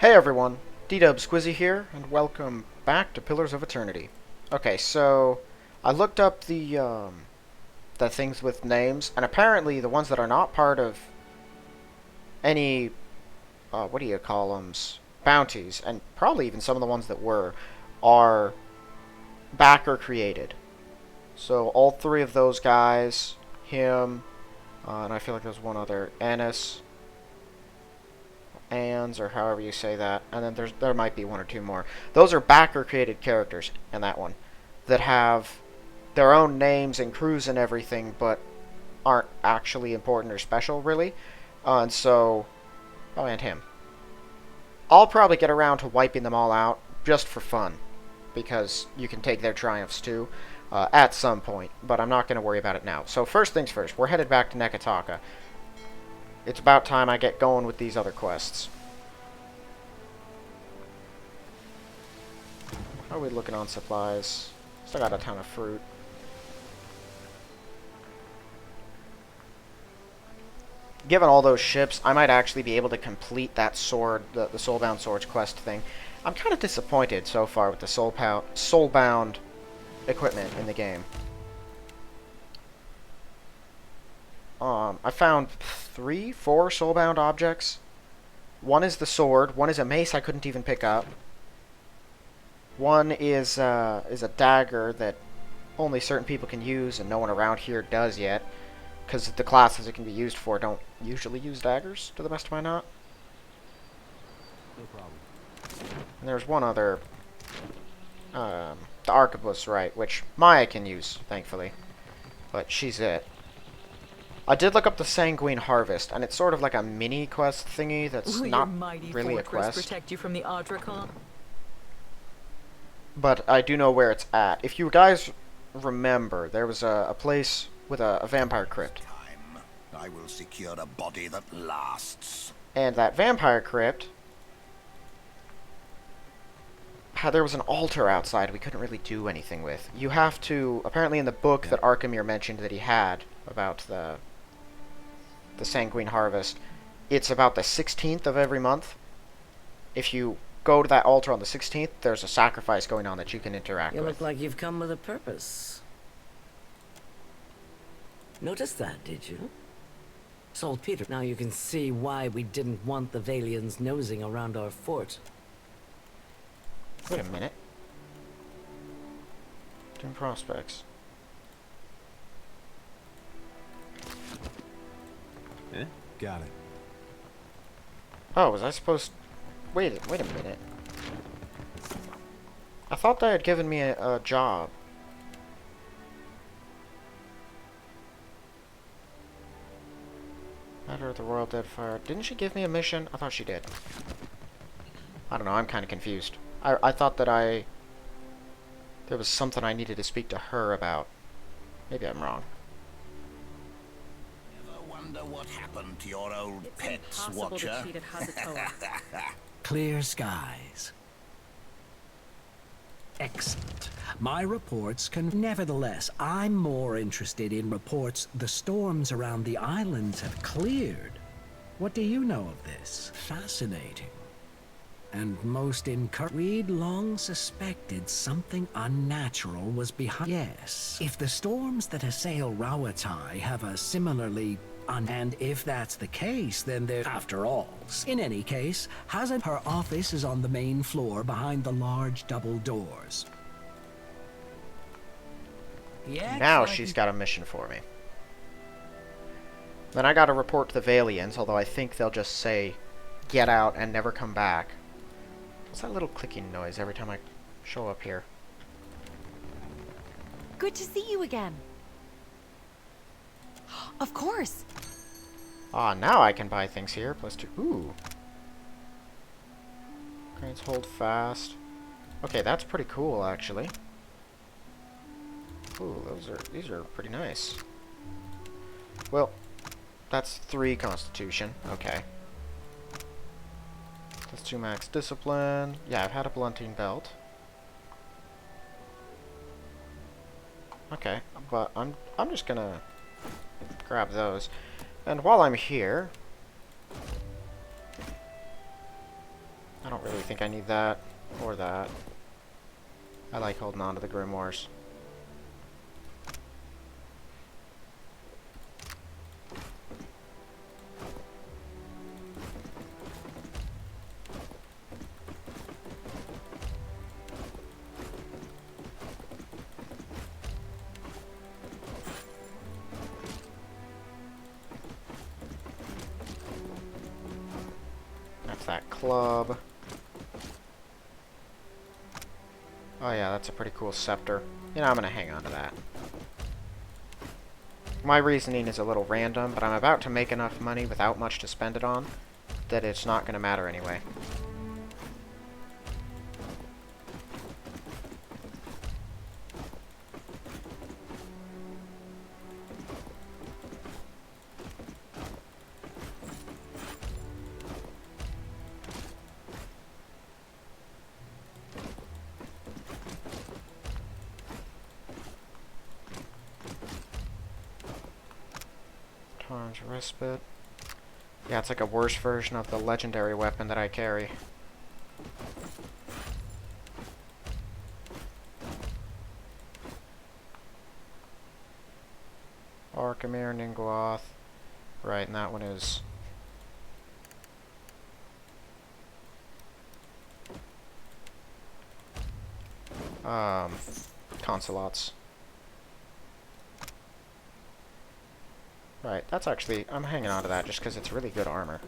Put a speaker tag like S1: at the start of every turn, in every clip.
S1: Hey everyone, D-Dub Squizzy here, and welcome back to Pillars of Eternity. Okay, so I looked up the things with names, and apparently the ones that are not part of any what do you call them, bounties, and probably even some of the ones that were, are backer created. So all three of those guys, him, and I feel like there's one other, Ennis, Ands, or however you say that, and then there might be one or two more. Those are backer created characters in that one that have their own names and crews and everything, but aren't actually important or special, really. And so, oh, and him. I'll probably get around to wiping them all out just for fun, because you can take their triumphs too at some point, but I'm not going to worry about it now. So first things first, we're headed back to Nekataka. It's about time I get going with these other quests. How are we looking on supplies? Still got a ton of fruit. Given all those ships, I might actually be able to complete that sword, the Soulbound Swords quest thing. I'm kind of disappointed so far with the Soulbound equipment in the game. I found 4 soulbound objects. One is the sword. One is a mace I couldn't even pick up. One is a dagger that only certain people can use, and no one around here does yet, because the classes it can be used for don't usually use daggers, to the best of my knowledge.
S2: No problem.
S1: And there's one other, the arquebus, right, which Maya can use, thankfully, but she's it. I did look up the Sanguine Harvest, and it's sort of like a mini quest thingy that's
S3: Will
S1: not
S3: your mighty
S1: really a
S3: fortress
S1: quest.
S3: protect you from the Ardrakon?
S1: But I do know where it's at. If you guys remember, there was a place with a vampire crypt.
S4: Time. I will secure a body that lasts.
S1: And that vampire crypt, there was an altar outside we couldn't really do anything with. You have to, apparently in the book that Arkemir mentioned that he had about the Sanguine Harvest, it's about the 16th of every month. If you go to that altar on the 16th, there's a sacrifice going on that you can interact
S5: You
S1: with.
S5: look like you've come with a purpose. Noticed that, did you? Saltpeter. Now you can see why we didn't want the Valians nosing around our fort.
S1: Wait a minute. Dim prospects.
S2: Eh? Got it.
S1: Oh, was I supposed... Wait a minute. I thought they had given me a job. Matter of the Royal Deadfire. Didn't she give me a mission? I thought she did. I don't know, I'm kind of confused. I thought that there was something I needed to speak to her about. Maybe I'm wrong.
S4: Ever wonder what happened to your old
S3: It's
S4: pets,
S3: impossible
S4: Watcher?
S3: to cheat at Hazatoa.
S6: Clear skies. Excellent. My reports can... Nevertheless, I'm more interested in reports the storms around the islands have cleared. What do you know of this? Fascinating. And most encouraging. We'd long suspected something unnatural was behind... Yes. If the storms that assail Rawatai have a similarly... And if that's the case, then there... After all, in any case, her office is on the main floor behind the large double doors.
S5: Yeah.
S1: Now she's got a mission for me. Then I gotta report to the Valians, although I think they'll just say, get out and never come back. What's that little clicking noise every time I show up here?
S7: Good to see you again. Of course.
S1: Ah, now I can buy things here. +2. Ooh. Cranes hold fast. Okay, that's pretty cool, actually. Ooh, these are pretty nice. Well, that's 3 Constitution. Okay. That's 2 max discipline. Yeah, I've had a blunting belt. Okay, but I'm just gonna grab those. And while I'm here, I don't don't really think I need that or that. I like holding on to the grimoires. That's that club. Oh yeah, that's a pretty cool scepter. You know, I'm gonna hang on to that. My reasoning is a little random, but I'm about to make enough money without much to spend it on that it's not gonna matter anyway. Times respite. Yeah, it's like a worse version of the legendary weapon that I carry. Archimere, Ningguoth. Right, and that one is... Consulates. Right, that's actually... I'm hanging on to that just because it's really good armor.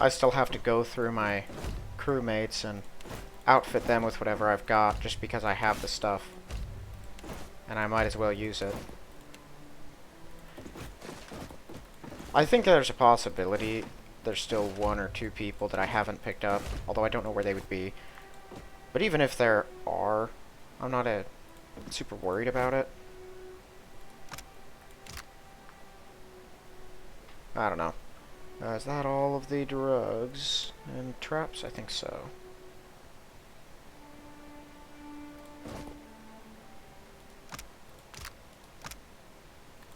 S1: I still have to go through my crewmates and outfit them with whatever I've got just because I have the stuff. And I might as well use it. I think there's a possibility there's still 1 or 2 people that I haven't picked up, although I don't know where they would be. But even if there are, I'm not super worried about it. I don't know. Is that all of the drugs and traps? I think so.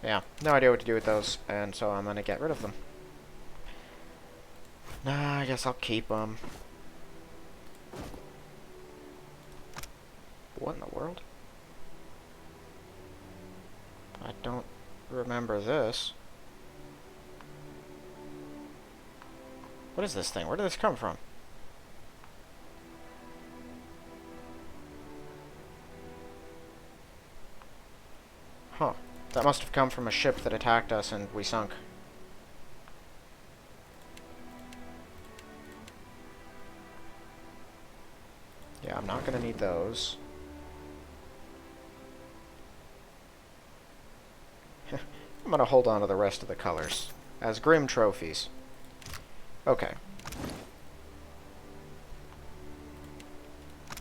S1: Yeah, no idea what to do with those, and so I'm gonna get rid of them. Nah, I guess I'll keep them. What in the world? I don't remember this. What is this thing? Where did this come from? Huh. That must have come from a ship that attacked us and we sunk. Yeah, I'm not gonna need those. I'm gonna hold on to the rest of the colors as Grim trophies. Okay.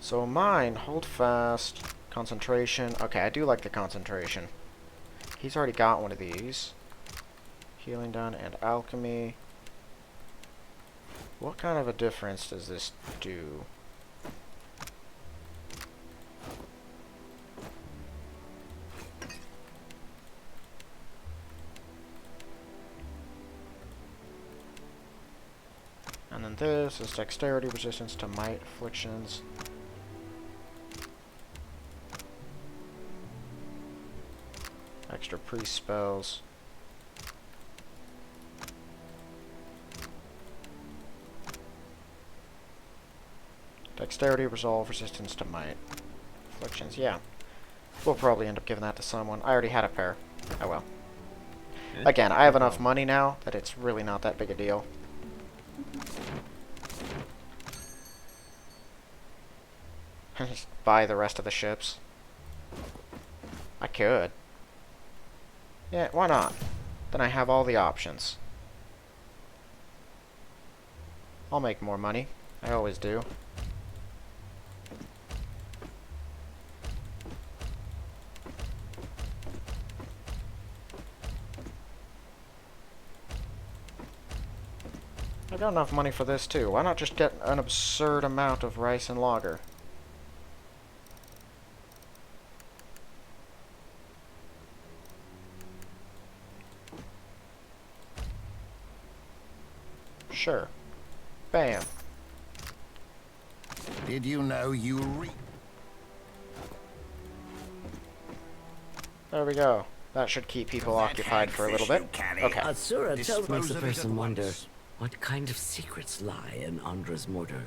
S1: So mine, hold fast, concentration. Okay, I do like the concentration. He's already got one of these. Healing done and alchemy. What kind of a difference does this do? And then this is dexterity, resistance to might, afflictions. Extra priest spells. Dexterity, resolve, resistance to might. Afflictions, yeah. We'll probably end up giving that to someone. I already had a pair. Oh well. Again, I have enough money now that it's really not that big a deal. Just buy the rest of the ships. I could. Yeah, why not? Then I have all the options. I'll make more money. I always do. I got enough money for this too. Why not just get an absurd amount of rice and lager? Sure. Bam.
S4: Did you know you
S1: There we go. That should keep people occupied for a little bit. Okay.
S5: Atsura tells makes
S4: Dispose
S5: a
S4: of it at
S5: person wonder
S4: once.
S5: what kind of secrets lie in Andra's mortar.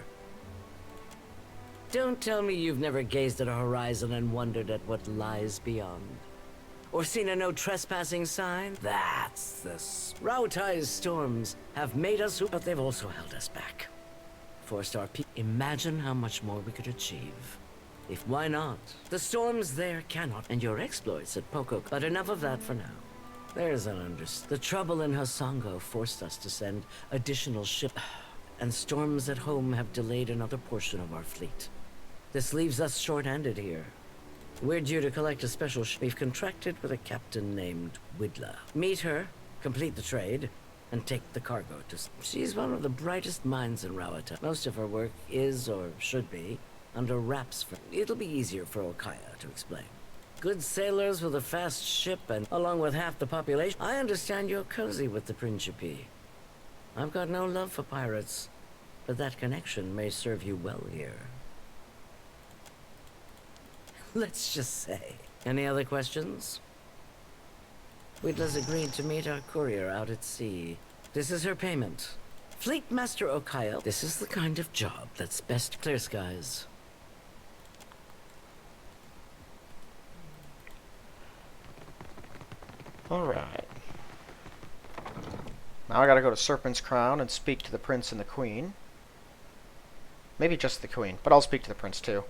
S5: Don't tell me you've never gazed at a horizon and wondered at what lies beyond. Or seen a no trespassing sign? That's this. Rautai's storms have made us, but they've also held us back. Forced our people. Imagine how much more we could achieve. If why not? The storms there cannot, and your exploits at Poco. But enough of that for now. There's an understand. The trouble in Hasongo forced us to send additional ships, and storms at home have delayed another portion of our fleet. This leaves us short-handed here. We're due to collect a special ship. We've contracted with a captain named Widla. Meet her, complete the trade, and take the cargo to... She's one of the brightest minds in Rawata. Most of her work is, or should be, under wraps for... It'll be easier for Okaya to explain. Good sailors with a fast ship and along with half the population. I understand you're cozy with the Principe. I've got no love for pirates, but that connection may serve you well here. Let's just say. Any other questions? Widla's agreed to meet our courier out at sea. This is her payment. Fleet Master Okaya, this is the kind of job that's best clear skies.
S1: Alright. Now I gotta go to Serpent's Crown and speak to the Prince and the Queen. Maybe just the Queen, but I'll speak to the Prince too.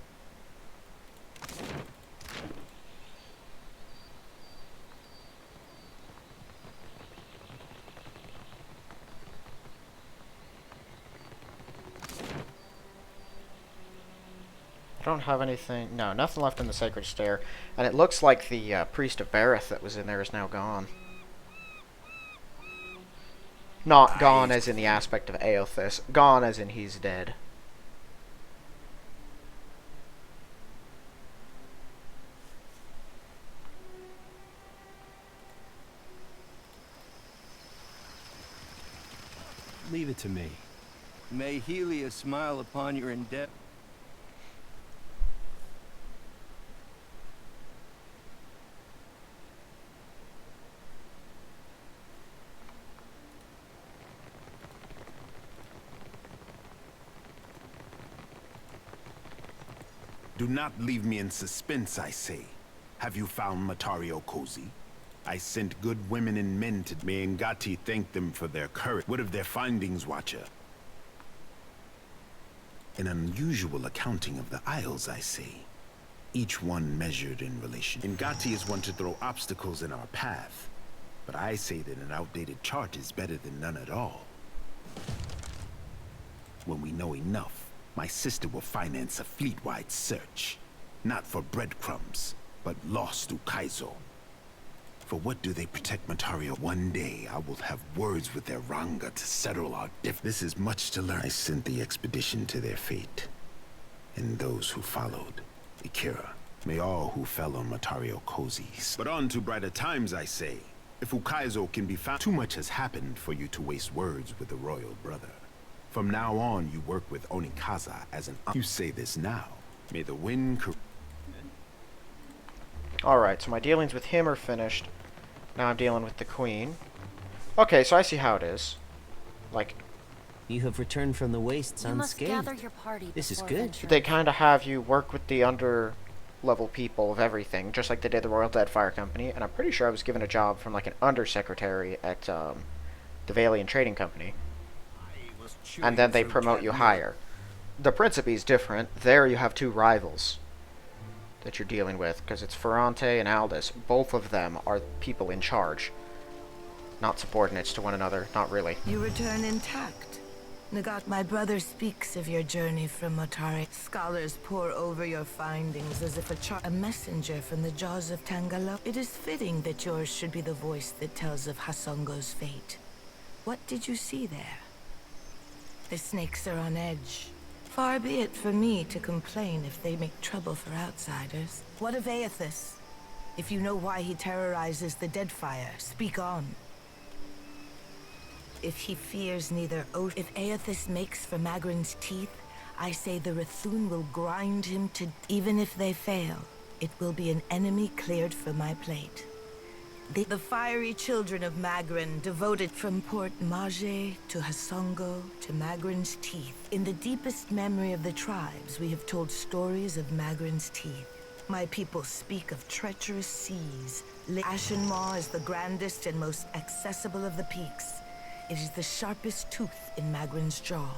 S1: I don't have anything. No, nothing left in the Sacred Stair. And it looks like the Priest of Bareth that was in there is now gone. Not gone as in the aspect of Aothis. Gone as in he's dead.
S2: Leave it to me.
S8: May Helia smile upon your endeavor.
S4: Do not leave me in suspense, I say. Have you found Matario Cozy? I sent good women and men to me, and Ngati thanked them for their courage. What of their findings, Watcher? An unusual accounting of the Isles, I say. Each one measured in relation. Ngati is one to throw obstacles in our path, but I say that an outdated chart is better than none at all. When we know enough, my sister will finance a fleet-wide search. Not for breadcrumbs, but lost to Kaizo. For what do they protect Matario? One day, I will have words with their Ranga to settle our This is much to learn. I sent the expedition to their fate. And those who followed, Ikira. May all who fell on Matario Cozy's. But on to brighter times, I say. If Ukaizo can be found, too much has happened for you to waste words with the royal brother. From now on, you work with Onikaza as an... You say this now. May the wind...
S1: Alright, so my dealings with him are finished. Now I'm dealing with the Queen. Okay, so I see how it is. Like,
S9: You have returned from the wastes
S7: You must gather
S9: unscathed.
S7: your party.
S9: This is
S7: before
S9: good.
S7: venturing.
S1: they kind of have you work with the under-level people of everything, just like they did the Royal Deadfire Company, and I'm pretty sure I was given a job from, like, an undersecretary at, the Valian Trading Company. And then they promote you higher. The Principe's different. There you have two rivals that you're dealing with, because it's Ferrante and Aldous. Both of them are people in charge. Not subordinates to one another, not really.
S10: You return intact. Nagat, my brother speaks of your journey from Motari. Scholars pore over your findings as if a messenger from the jaws of Tangalo. It is fitting that yours should be the voice that tells of Hasongo's fate. What did you see there? The snakes are on edge. Far be it for me to complain if they make trouble for outsiders. What of Aethys? If you know why he terrorizes the Deadfire, speak on. If he fears neither oath, if Aethys makes for Magrin's teeth, I say the Rathun will grind him to... Even if they fail, it will be an enemy cleared for my plate. The fiery children of Magrin, devoted from Port Mage to Hasongo to Magrin's teeth. In the deepest memory of the tribes, we have told stories of Magrin's teeth. My people speak of treacherous seas. Ashenmaw is the grandest and most accessible of the peaks. It is the sharpest tooth in Magrin's jaw.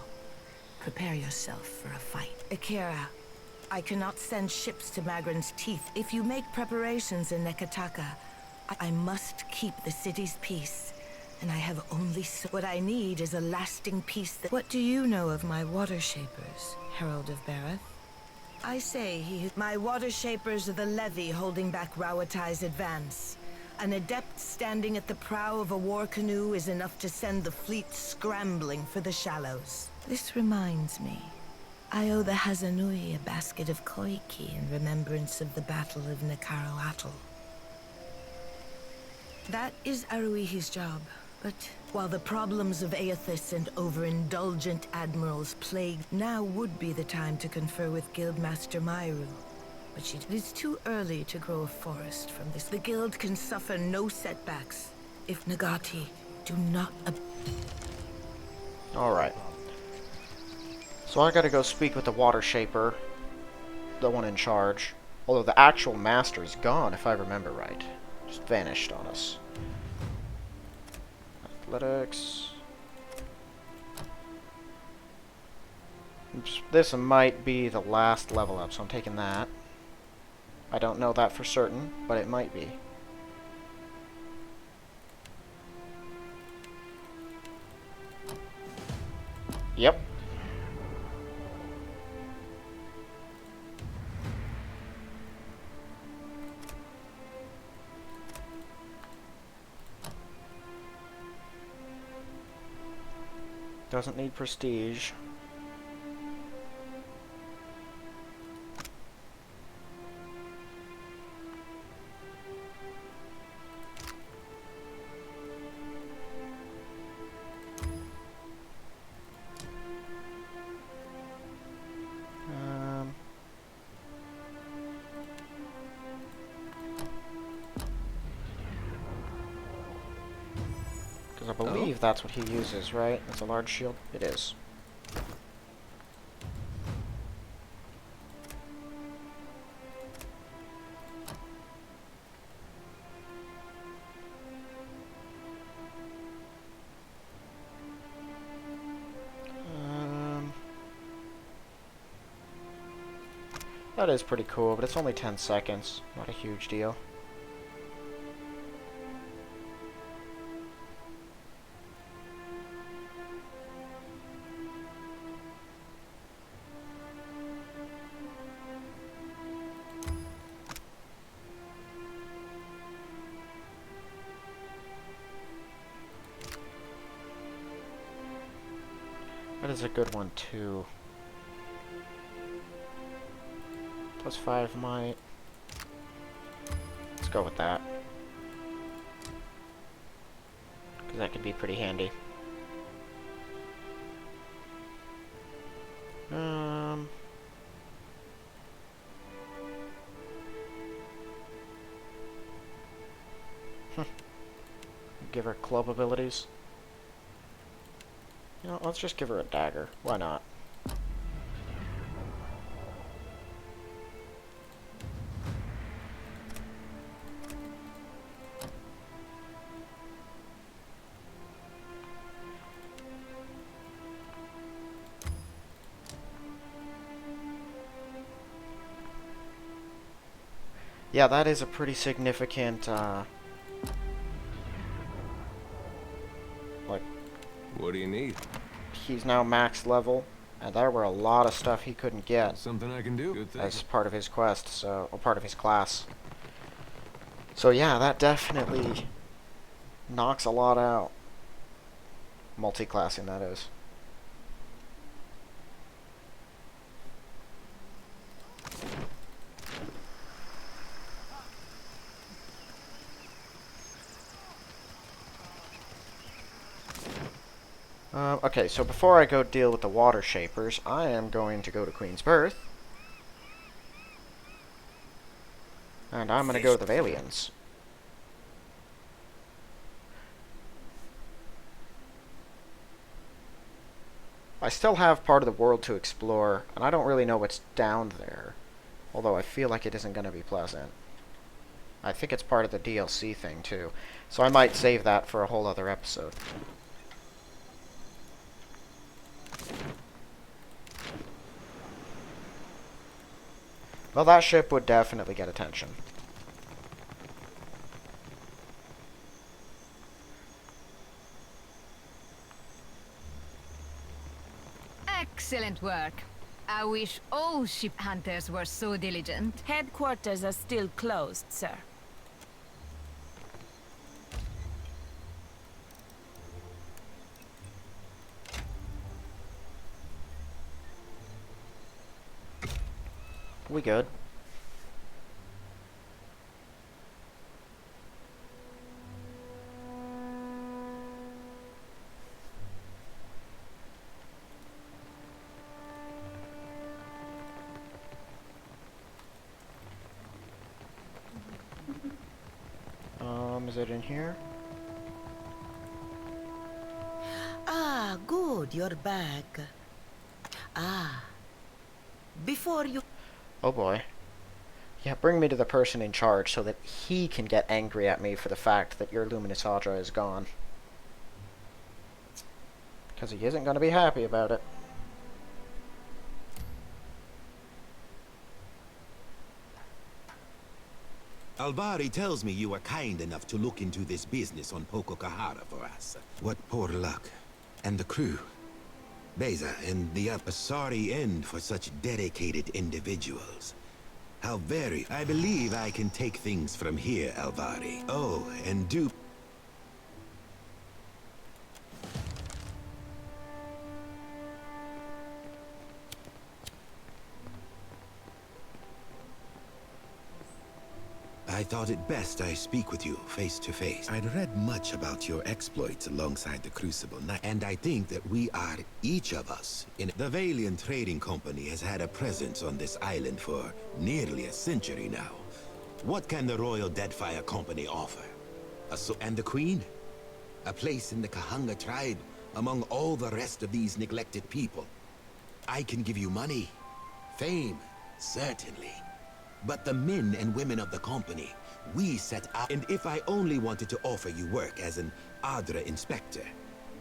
S10: Prepare yourself for a fight. Akira, I cannot send ships to Magrin's teeth. If you make preparations in Nekataka, I must keep the city's peace. And I have only what I need is a lasting peace that... What do you know of my water shapers, Herald of Bareth? I say my water shapers are the levy holding back Rauatai's advance. An adept standing at the prow of a war canoe is enough to send the fleet scrambling for the shallows. This reminds me. I owe the Hazanui a basket of koiki in remembrance of the Battle of Nekaro Atoll. That is Aruihi's job. But while the problems of Aethys and overindulgent admirals plague, now would be the time to confer with Guildmaster Myru. But it is too early to grow a forest from this. The guild can suffer no setbacks if Nagati do not...
S1: Alright. So I gotta go speak with the Water Shaper, the one in charge. Although the actual master is gone, if I remember right. Just vanished on us. Athletics. This might be the last level up, so I'm taking that. I don't know that for certain, but it might be. Yep. Doesn't need prestige. I believe that's what he uses, right? It's a large shield? It is. That is pretty cool, but it's only 10 seconds. Not a huge deal. That is a good one, too. +5 might. Let's go with that. Because that could be pretty handy. Give her club abilities. You know, let's just give her a dagger. Why not? Yeah, that is a pretty significant, like...
S2: What do you need?
S1: He's now max level, and there were a lot of stuff he couldn't get.
S2: Something I can do. Good thing.
S1: As part of his quest, so, or part of his class. So yeah, that definitely knocks a lot out. Multi-classing, that is. Okay, so before I go deal with the water shapers, I am going to go to Queen's Birth. And I'm going to go to the Valians. I still have part of the world to explore, and I don't really know what's down there. Although I feel like it isn't going to be pleasant. I think it's part of the DLC thing, too. So I might save that for a whole other episode. Well, that ship would definitely get attention.
S3: Excellent work. I wish all ship hunters were so diligent.
S10: Headquarters are still closed, sir.
S1: We good? Is it in here?
S10: Ah, good, you're back. Ah. Before you...
S1: Oh boy. Yeah, bring me to the person in charge so that he can get angry at me for the fact that your Luminous Audra is gone. Because he isn't going to be happy about it.
S4: Alvari tells me you were kind enough to look into this business on Pococahara for us. What poor luck. And the crew. Beza and the a sorry end for such dedicated individuals. How very... I believe I can take things from here, Alvari. Oh, and do... I thought it best I speak with you face to face. I'd read much about your exploits alongside the Crucible Knight, and I think that we are, each of us, in the Valiant Trading Company has had a presence on this island for nearly a century now. What can the Royal Deadfire Company offer? And the Queen? A place in the Kahanga tribe, among all the rest of these neglected people. I can give you money, fame, certainly. But the men and women of the company, we set out. And if I only wanted to offer you work as an Adra inspector,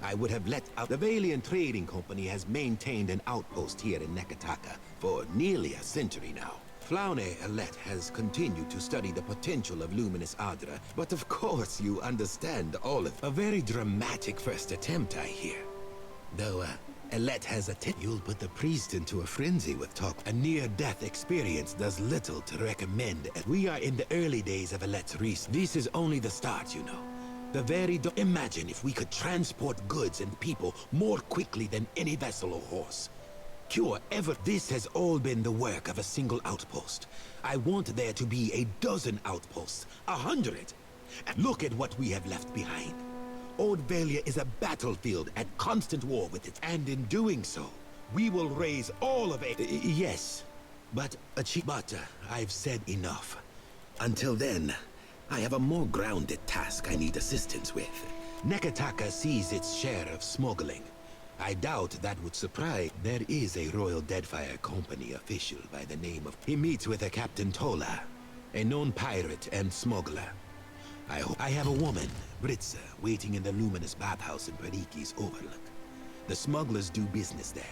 S4: I would have let out. The Valiant Trading Company has maintained an outpost here in Nekataka for nearly a century now. Flaune Alette has continued to study the potential of Luminous Adra, but of course you understand all of it. A very dramatic first attempt, I hear. Though, Alette has a you'll put the priest into a frenzy with talk. A near-death experience does little to recommend. We are in the early days of Alette's race. This is only the start, you know. The very imagine if we could transport goods and people more quickly than any vessel or horse. Cure ever. This has all been the work of a single outpost. I want there to be a dozen outposts, 100. And look at what we have left behind. Old Valia is a battlefield at constant war with it, and in doing so, we will raise all of it. Yes, but I've said enough. Until then, I have a more grounded task I need assistance with. Nekataka sees its share of smuggling. I doubt that would surprise. There is a Royal Deadfire Company official by the name of... He meets with a Captain Tola, a known pirate and smuggler. I have a woman, Britza, waiting in the luminous bathhouse in Periki's Overlook. The smugglers do business there,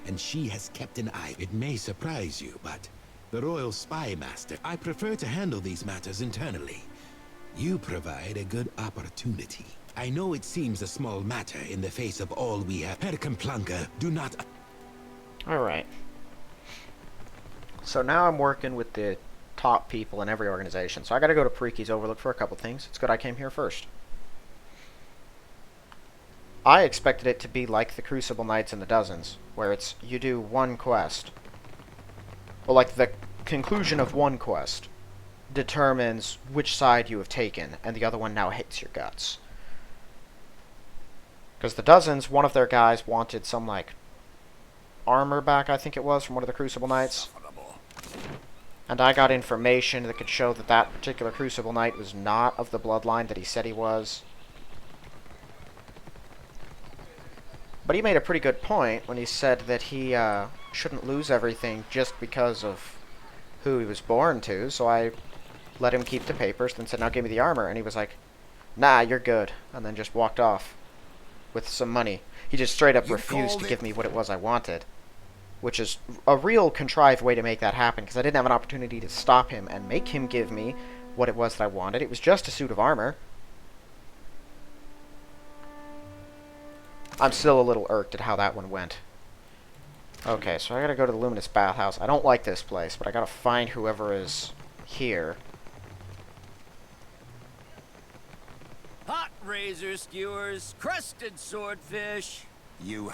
S4: and she has kept an eye. It may surprise you, but the Royal Spy Master, I prefer to handle these matters internally. You provide a good opportunity. I know it seems a small matter in the face of all we have. Perkemplanka, do not...
S1: Alright. So now I'm working with the top people in every organization. So I gotta go to Periki's Overlook for a couple things. It's good I came here first. I expected it to be like the Crucible Knights and the Dozens, where it's you do one quest. Well, like the conclusion of one quest determines which side you have taken, and the other one now hates your guts. Because the Dozens, one of their guys wanted some, like, armor back, I think it was, from one of the Crucible Knights. And I got information that could show that that particular Crucible Knight was not of the bloodline that he said he was. But he made a pretty good point when he said that he shouldn't lose everything just because of who he was born to. So I let him keep the papers, then said, now give me the armor. And he was like, nah, you're good. And then just walked off with some money. He just straight up refused to give me what it was I wanted. Which is a real contrived way to make that happen, because I didn't have an opportunity to stop him and make him give me what it was that I wanted. It was just a suit of armor. I'm still a little irked at how that one went. Okay, so I gotta go to the Luminous Bathhouse. I don't like this place, but I gotta find whoever is here.
S8: Hot razor skewers, crusted swordfish.
S4: You...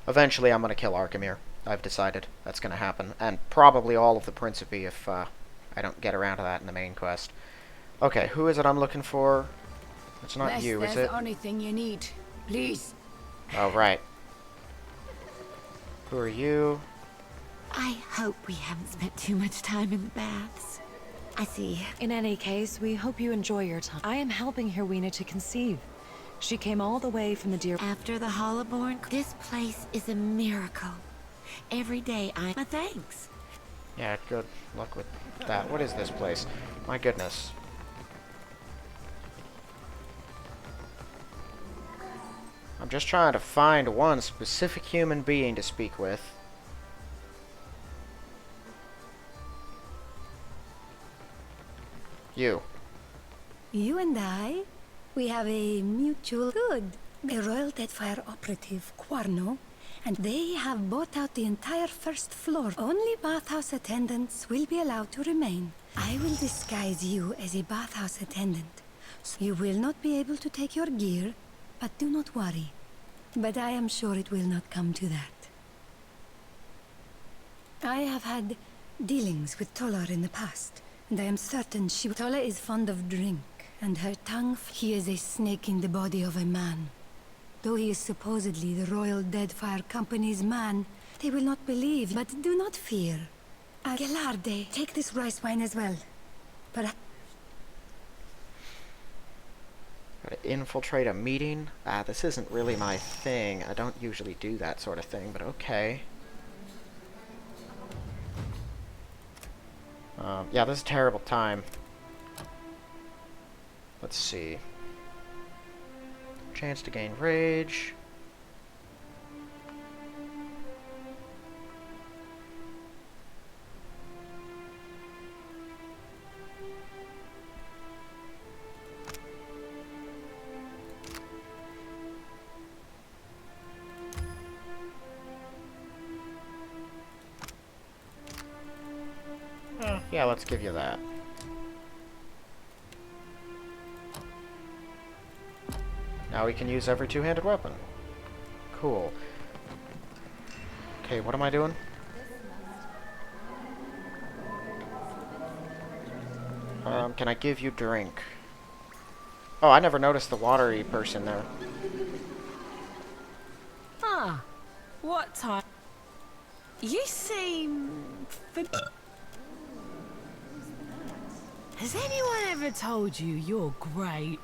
S1: Eventually, I'm gonna kill Arkemir. I've decided that's gonna happen. And probably all of the Principe if I don't get around to that in the main quest. Okay, who is it I'm looking for? It's not you, is it?
S10: Anything you need, please.
S1: Oh, right. Who are you?
S7: I hope we haven't spent too much time in the baths. I see.
S11: In any case, we hope you enjoy your time. I am helping Herwina to conceive. She came all the way from the dear...
S7: After the Hollowborn, this place is a miracle. Every day thanks.
S1: Yeah, good luck with that. What is this place? My goodness. I'm just trying to find one specific human being to speak with. You.
S12: You and I, we have a mutual good. The Royal Deadfire operative, Quarno, and they have bought out the entire first floor. Only bathhouse attendants will be allowed to remain. I will disguise you as a bathhouse attendant. So you will not be able to take your gear, but do not worry. But I am sure it will not come to that. I have had dealings with Tolar in the past, and I am certain Tolar is fond of drink, and her tongue... He is a snake in the body of a man. Though he is supposedly the Royal Deadfire Company's man, they will not believe, but do not fear. Aguilarde, take this rice wine as well. But
S1: Gotta infiltrate a meeting? Ah, this isn't really my thing. I don't usually do that sort of thing, but okay. Yeah, this is a terrible time. Let's see. Chance to gain rage. Yeah, let's give you that. Now we can use every two-handed weapon. Cool. Okay, what am I doing? Can I give you drink? Oh, I never noticed the watery person there.
S10: Ah, what time? You seem... Has anyone ever told you you're great?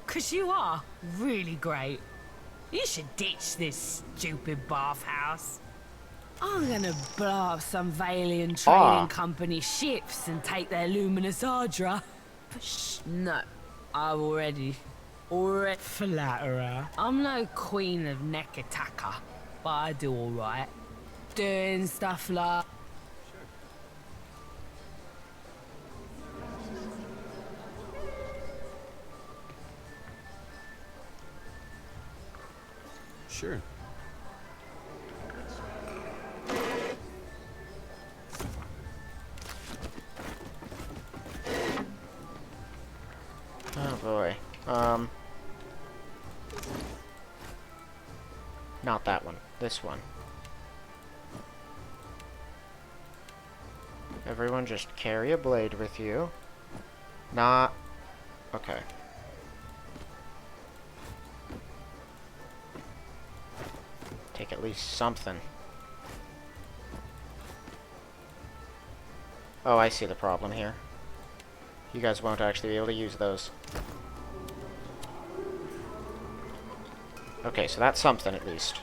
S10: 'Cause you are really great. You should ditch this stupid bathhouse. I'm gonna blow up some Valian trading company ships and take their luminous Ardra. No, I'm already flatterer. I'm no queen of Nekataka, but I do alright. Doing stuff like...
S2: Sure.
S1: Oh boy. Not that one. This one. Everyone just carry a blade with you. Not... Okay. Take at least something. Oh, I see the problem here. You guys won't actually be able to use those. Okay, so that's something at least.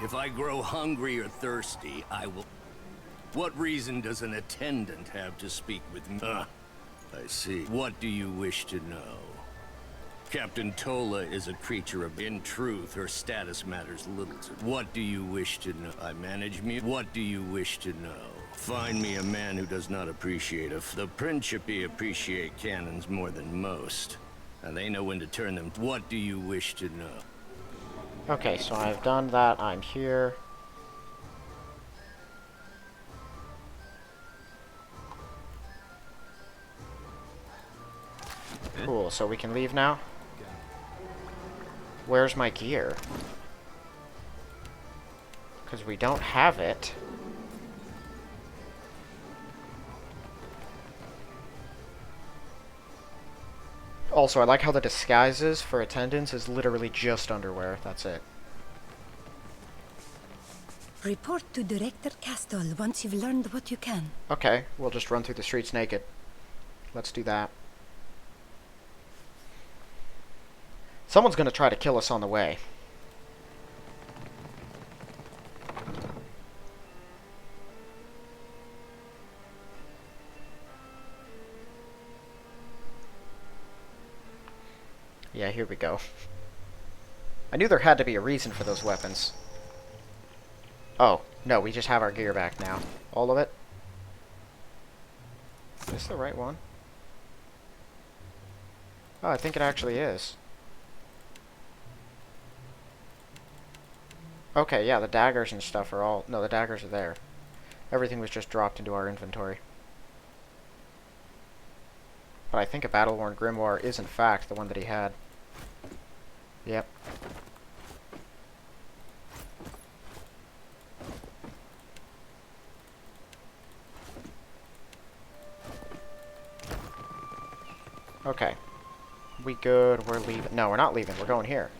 S8: If I grow hungry or thirsty, I will... What reason does an attendant have to speak with me? I see. What do you wish to know? Captain Tola is a creature of... In truth, her status matters little to... What do you wish to know? I manage me... What do you wish to know? Find me a man who does not appreciate the Principi appreciate cannons more than most. And they know when to turn them... What do you wish to know?
S1: Okay, so I've done that. I'm here. Cool, so we can leave now? Where's my gear? Because we don't have it. Also, I like how the disguises for attendants is literally just underwear. That's it.
S12: Report to Director Castle once you've learned what you can.
S1: Okay, we'll just run through the streets naked. Let's do that. Someone's gonna try to kill us on the way. Yeah, here we go. I knew there had to be a reason for those weapons. Oh, no, we just have our gear back now. All of it? Is this the right one? Oh, I think it actually is. Okay, yeah, the daggers and stuff are all... No, the daggers are there. Everything was just dropped into our inventory. But I think a battle-worn grimoire is in fact the one that he had. Yep. Okay. We good? We're leaving. No, we're not leaving. We're going here.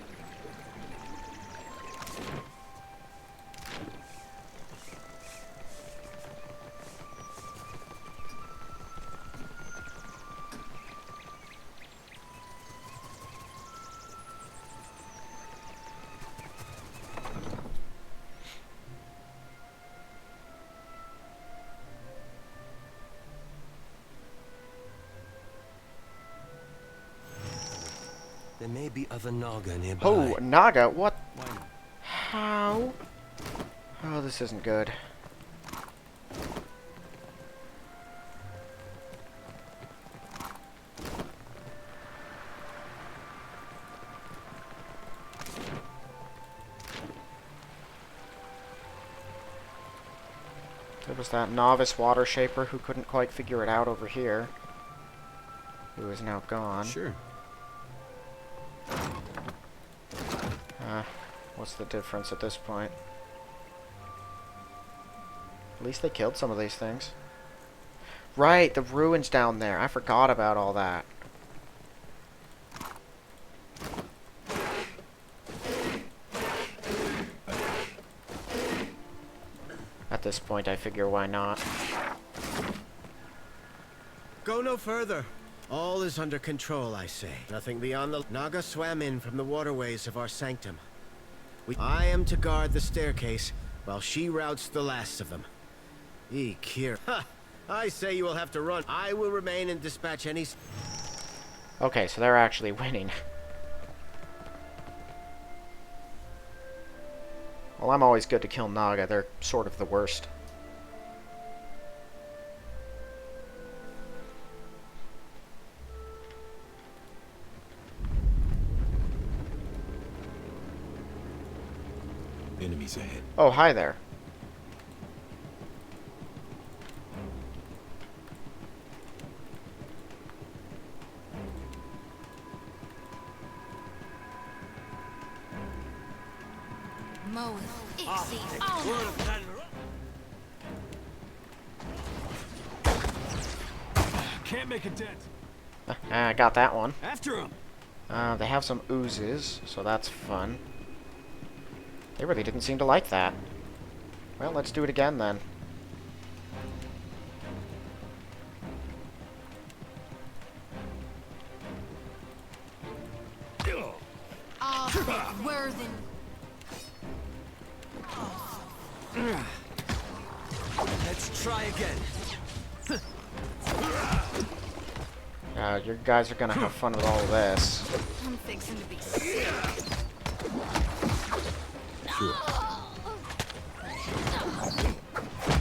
S13: There may be other Naga nearby.
S1: Oh, Naga? What? How? Oh, this isn't good. There was that novice water shaper who couldn't quite figure it out over here. Who is now gone.
S13: Sure.
S1: What's the difference at this point? At least they killed some of these things. Right, the ruins down there. I forgot about all that. At this point, I figure why not.
S14: Go no further. All is under control, I say. Nothing beyond the... Naga swam in from the waterways of our sanctum. I am to guard the staircase, while she routs the last of them. Kir. Ha! I say you will have to run. I will remain and dispatch any...
S1: Okay, so they're actually winning. Well, I'm always good to kill Naga. They're sort of the worst.
S4: Enemies ahead.
S1: Oh, hi there.
S13: Can't make a dent.
S1: I got that one.
S13: After him.
S1: They have some oozes, so that's fun. They really didn't seem to like that. Well, let's do it again then.
S13: Let's try again.
S1: You guys are gonna have fun with all of this.
S3: I'm fixing to be sick.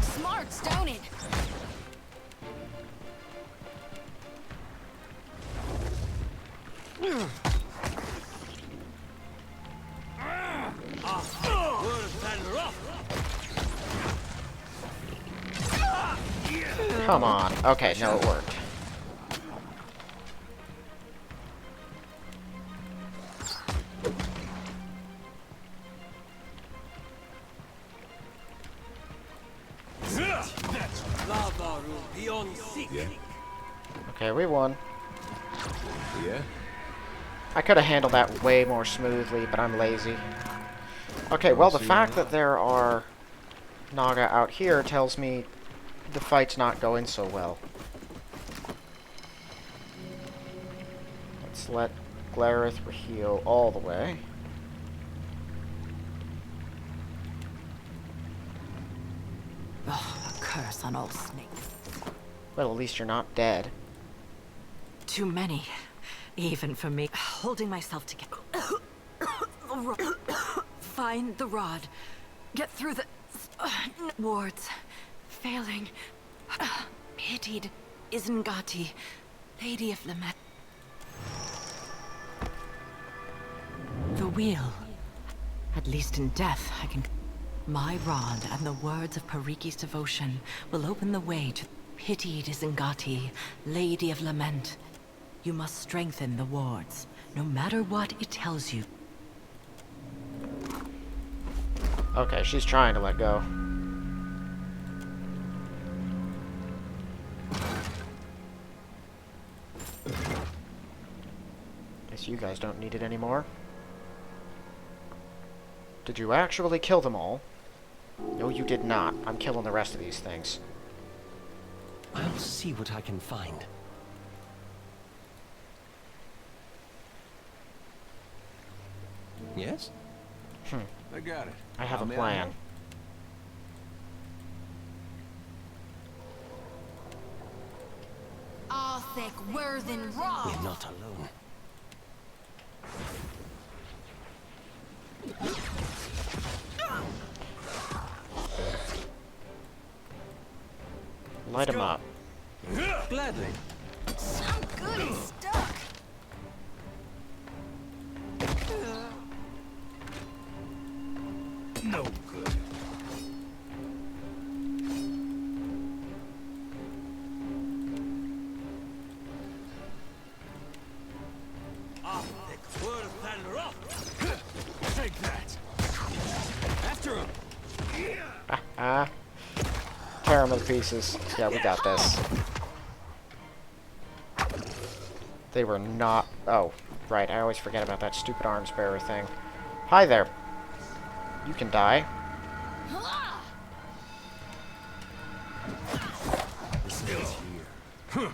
S3: Smart, don't it?
S1: Come on. Okay, no, it worked.
S13: Yeah.
S1: Okay, we won.
S13: Yeah.
S1: I could have handled that way more smoothly, but I'm lazy. Okay, well, the fact that there are Naga out here tells me the fight's not going so well. Let's let Glareth heal all the way.
S15: Oh, a curse on all snakes.
S1: Well, at least you're not dead.
S15: Too many. Even for me. Holding myself together. Find the rod. Get through the wards. Failing. Pitied Isengati, Lady of Lament. The wheel. At least in death, I can... My rod and the words of Pariki's devotion will open the way to pitied Isengati, Lady of Lament. You must strengthen the wards, no matter what it tells you.
S1: Okay, she's trying to let go. Guess you guys don't need it anymore. Did you actually kill them all? No, you did not. I'm killing the rest of these things.
S13: I'll see what I can find. Yes?
S2: I got it.
S1: I have
S2: How
S1: a
S2: may
S1: plan.
S2: help?
S3: Arthur Worthen Raw.
S13: We're not alone.
S1: Light him up.
S13: Gladly.
S3: I'm good and stuck.
S13: No good.
S2: Take that. After him.
S1: Tear him in pieces. Yeah, we got this. They were not... Oh, right. I always forget about that stupid arms bearer thing. Hi there. You can die.
S13: This is here.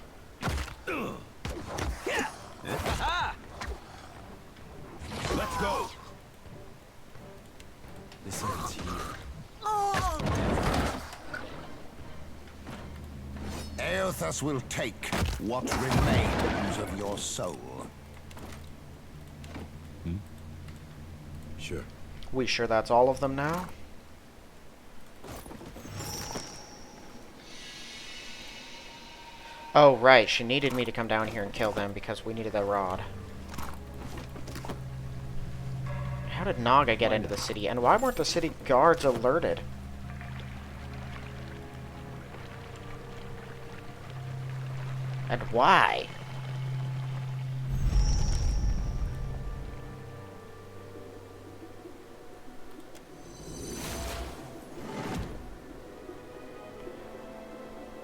S2: Let's go.
S13: This ends here.
S4: Eothas will take what remains of your soul.
S2: Sure.
S1: We sure that's all of them now? Oh, right. She needed me to come down here and kill them because we needed the rod. How did Naga get into the city? And why weren't the city guards alerted? And why?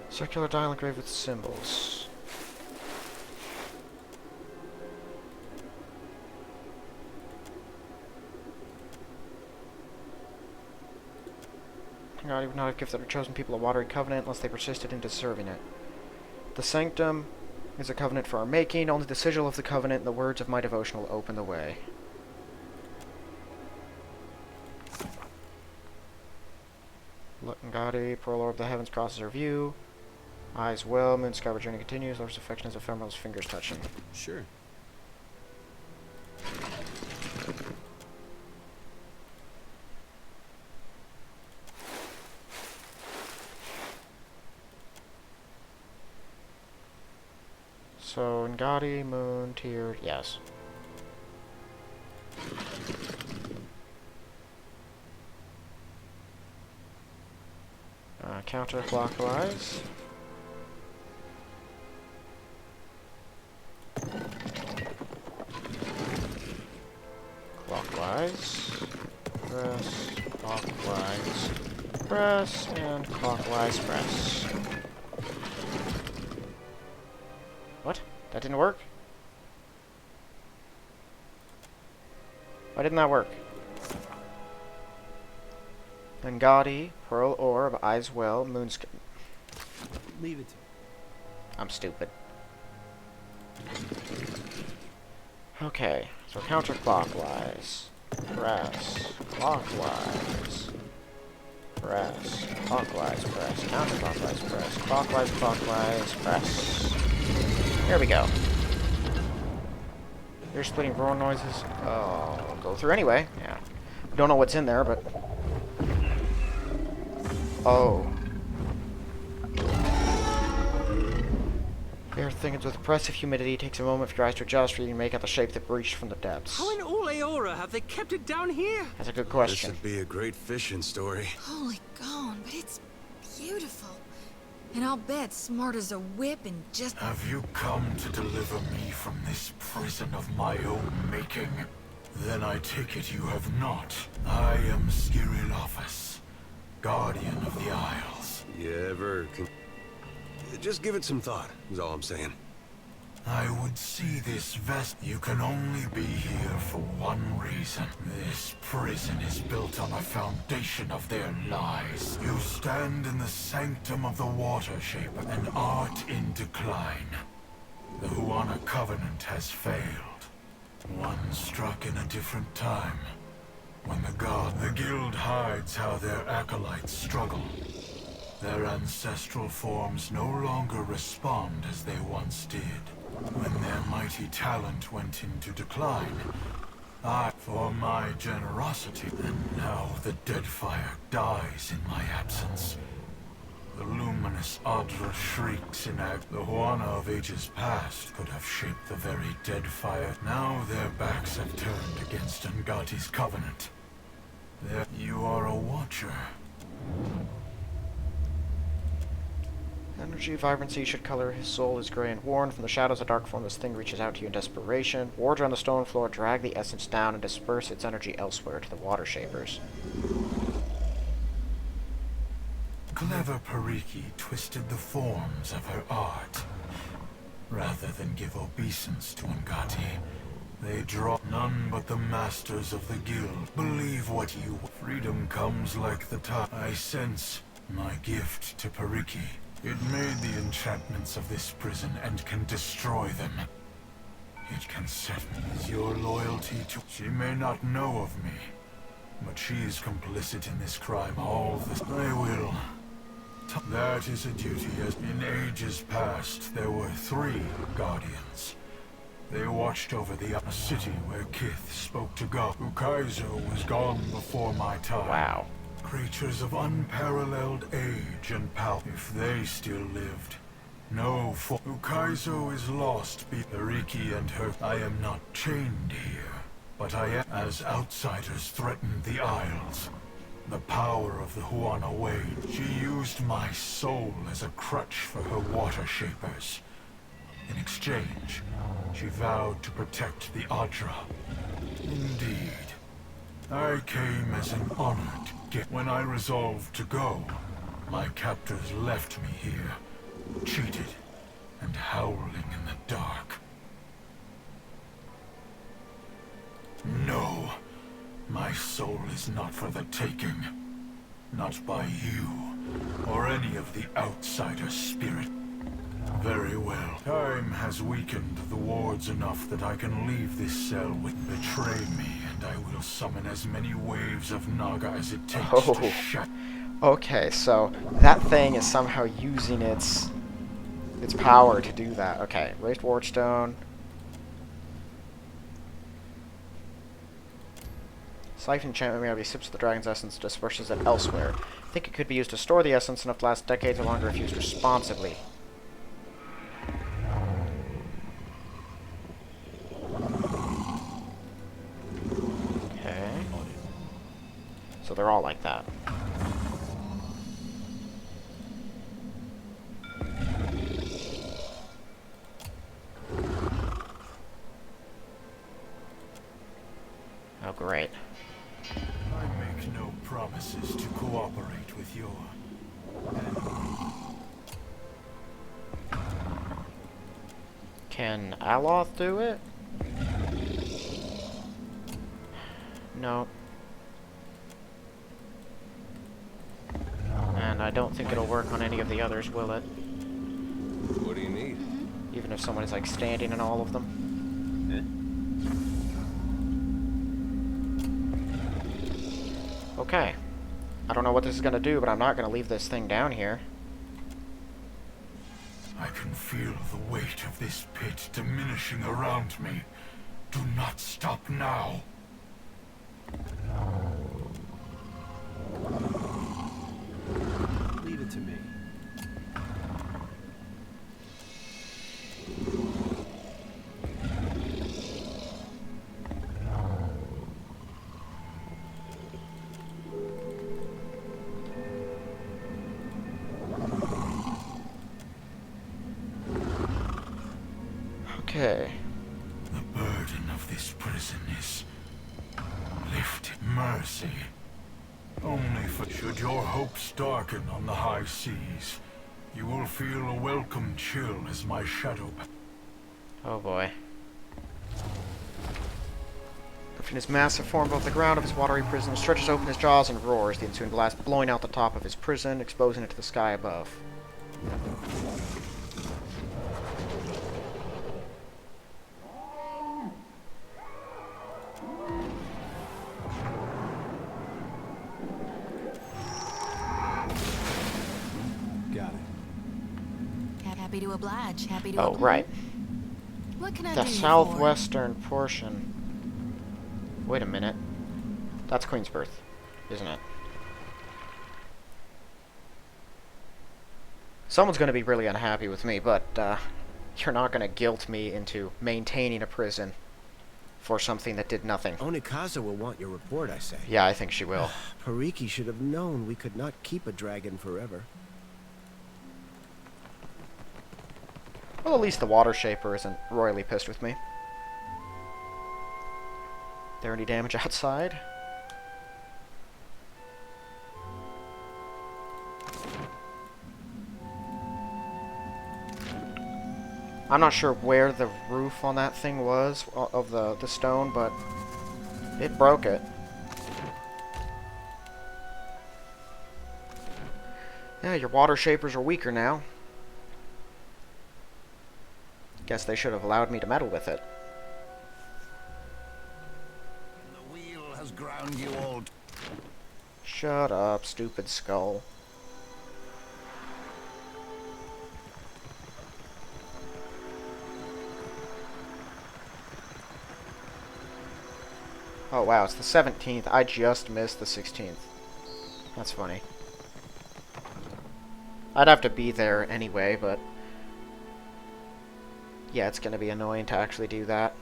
S1: Circular dial engraved with symbols. God would not have gifted our chosen people a watery covenant unless they persisted in deserving it. The sanctum is a covenant for our making. Only the sigil of the covenant and the words of my devotion will open the way. Ngati, Pearl Orb of the Heavens crosses our view. Eyes well, moon skyward journey continues. Love's affection is ephemeral as fingers touching.
S2: Sure.
S1: So, Ngati, moon, tiered, yes. Counterclockwise. Clockwise. Press. Clockwise. Press. And clockwise press. What? That didn't work? Why didn't that work? Ngati, Pearl Orb, Eyes Well, Moonsk...
S2: Leave it to me.
S1: I'm stupid. Okay, so counterclockwise. Press. Clockwise. Press. Clockwise, press. Counterclockwise, press. Clockwise, clockwise, press. There we go. Ear splitting roar noises. Oh, go through anyway. Yeah. Don't know what's in there, but... Oh. Air thickens with oppressive humidity. It takes a moment for your eyes to adjust for you to make out the shape that breached from the depths.
S16: How in all Aora have they kept it down here?
S1: That's a good question.
S17: This would be a great fishing story.
S18: Holy gone, but it's beautiful. And I'll bet smart as a whip and just...
S19: Have you come to deliver me from this prison of my own making? Then I take it you have not. I am Skirilophus, Guardian of the Isles.
S17: You ever just give it some thought, is all I'm saying.
S19: I would see this vest. You can only be here for one reason. This prison is built on a foundation of their lies. You stand in the sanctum of the water shaper, an art in decline. The Huana Covenant has failed. One struck in a different time. When the guild hides how their acolytes struggle. Their ancestral forms no longer respond as they once did. When their mighty talent went into decline, for my generosity, and now the Deadfire dies in my absence. The luminous Adra shrieks in act. The Huana of ages past could have shaped the very Deadfire. Now their backs have turned against Ngati's covenant. You are a watcher.
S1: Energy, vibrancy should color his soul is gray and worn. From the shadows, a dark formless thing reaches out to you in desperation. Wards on the stone floor drag the essence down and disperse its energy elsewhere to the water shapers.
S19: Clever Pariki twisted the forms of her art. Rather than give obeisance to Ngati, they draw none but the masters of the guild. Believe what you... Freedom comes like the tide. I sense my gift to Pariki. It made the enchantments of this prison and can destroy them. It can set me as your loyalty to... She may not know of me, but she is complicit in this crime all the... I will... That is a duty, as in ages past there were 3 guardians. They watched over the city where Kith spoke to God. Ukaizo was gone before my time.
S1: Wow.
S19: Creatures of unparalleled age and power, if they still lived. No, for Ukaizo is lost. Pariki and her... I am not chained here, but I am... As outsiders threaten the Isles, the power of the Huana waned. She used my soul as a crutch for her water shapers. In exchange, she vowed to protect the Adra. Indeed. I came as an honored gift. When I resolved to go, my captors left me here, cheated and howling in the dark. No, my soul is not for the taking. Not by you, or any of the outsider spirit. Very well. Time has weakened the wards enough that I can leave this cell with betray me, and I will summon as many waves of Naga as it takes to shut.
S1: Okay, so that thing is somehow using its power to do that. Okay, raised ward stone. Siphon enchantment merely sips the dragon's essence and disperses it elsewhere. I think it could be used to store the essence enough to last decades or longer if used responsibly. Okay. So they're all like that. Oh, great.
S19: I make no promises to cooperate with your
S1: Can Aloth do it? No. And I don't think it'll work on any of the others, will it?
S17: What do you need?
S1: Even if someone is like standing in all of them. Okay. I don't know what this is gonna do, but I'm not gonna leave this thing down here.
S19: I can feel the weight of this pit diminishing around me. Do not stop now.
S2: Leave it to me.
S1: Okay.
S19: The burden of this prison is lifted. Mercy. Only for should your hopes darken on the high seas, you will feel a welcome chill as my shadow.
S1: Oh boy. Lifting his massive form above the ground of his watery prison, stretches open his jaws and roars, the ensuing blast blowing out the top of his prison, exposing it to the sky above.
S2: Got it.
S18: Happy to oblige. Happy to
S1: Oh, right.
S18: What can I
S1: The
S18: do you for?
S1: southwestern portion. Wait a minute. That's Queensbirth, isn't it? Someone's going to be really unhappy with me, but you're not going to guilt me into maintaining a prison for something that did nothing.
S14: Onikaza will want your report, I say.
S1: Yeah, I think she will.
S14: Pariki should have known we could not keep a dragon forever.
S1: Well, at least the Water Shaper isn't royally pissed with me. There any damage outside? I'm not sure where the roof on that thing was, of the stone, but it broke it. Yeah, your Water Shapers are weaker now. Guess they should have allowed me to meddle with it.
S8: The wheel has ground you all.
S1: Shut up, stupid skull. Oh wow, it's the 17th. I just missed the 16th. That's funny. I'd have to be there anyway, but yeah, it's gonna be annoying to actually do that.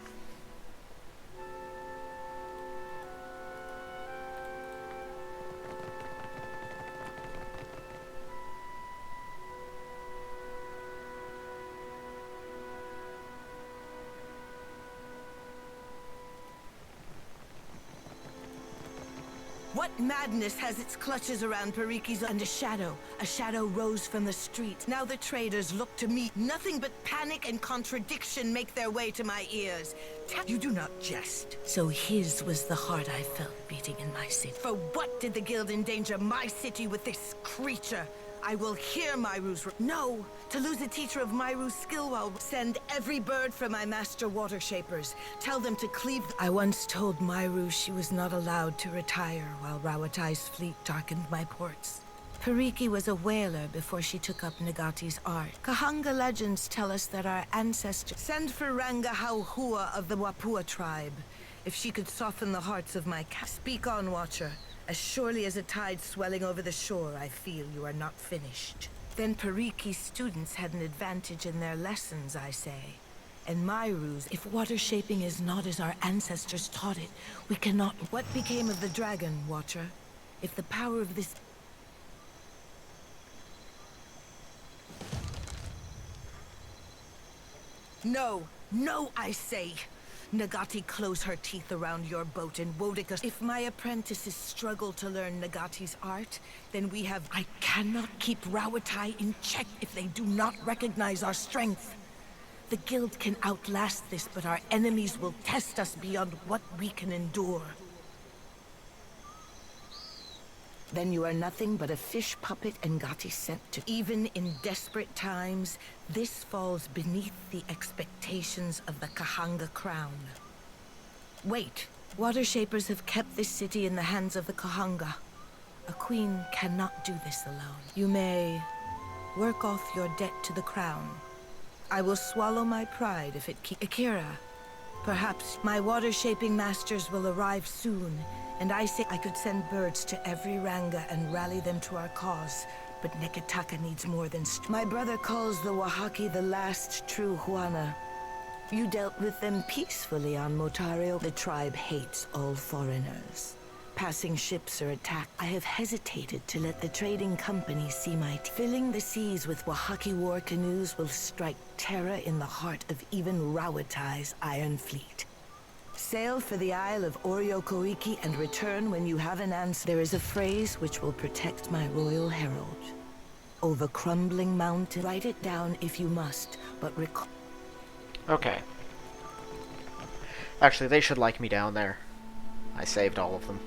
S10: What madness has its clutches around Pariki's and a shadow rose from the street. Now the traders look to me. Nothing but panic and contradiction make their way to my ears. You do not jest. So his was the heart I felt beating in my city. For what did the guild endanger my city with this creature? I will hear Myru's... No! To lose a teacher of Myru's skill while... Send every bird from my master water shapers. Tell them to cleave... I once told Myru she was not allowed to retire while Rawatai's fleet darkened my ports. Pariki was a whaler before she took up Nagati's art. Kahanga legends tell us that our ancestors... Send for Ranga Hauhua of the Wapua tribe. If she could soften the hearts of my cat... Speak on, Watcher. As surely as a tide swelling over the shore, I feel you are not finished. Then Pariki's students had an advantage in their lessons, I say. And Myru's, if water shaping is not as our ancestors taught it, we cannot... What became of the dragon, Watcher? If the power of this... No! No, I say! Nagati close her teeth around your boat and Wodika. If my apprentices struggle to learn Nagati's art, then we have... I cannot keep Rawatai in check if they do not recognize our strength. The guild can outlast this, but our enemies will test us beyond what we can endure. Then you are nothing but a fish puppet Ngati sent to... Even in desperate times, this falls beneath the expectations of the Kahanga crown. Wait, water shapers have kept this city in the hands of the Kahanga. A queen cannot do this alone. You may work off your debt to the crown. I will swallow my pride if it keeps... Akira, perhaps my water-shaping masters will arrive soon, and I say I could send birds to every Ranga and rally them to our cause, but Neketaka needs more than... My brother calls the Wahaki the last true Huana. You dealt with them peacefully on Motario. The tribe hates all foreigners. Passing ships are attacked. I have hesitated to let the trading company see my... Filling the seas with Wahaki war canoes will strike terror in the heart of even Rawatai's iron fleet. Sail for the Isle of Oriokoiki and return when you have an answer. There is a phrase which will protect my royal herald. Over crumbling mountain. Write it down if you must, but recall...
S1: Okay. Actually, they should like me down there. I saved all of them.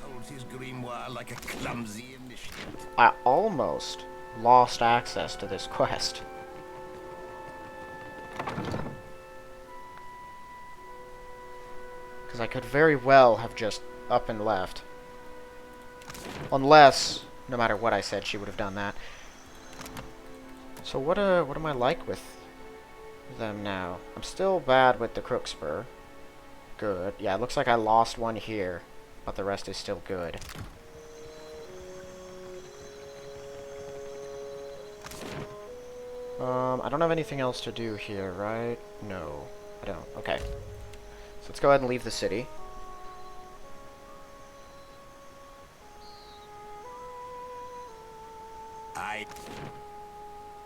S8: Holds his grimoire like a clumsy initiate.
S1: I almost lost access to this quest. Because I could very well have just up and left. Unless, no matter what I said, she would have done that. So what am I like with them now? I'm still bad with the Crookspur. Good. Yeah, it looks like I lost one here, but the rest is still good. I don't have anything else to do here, right? No, I don't. Okay. So let's go ahead and leave the city.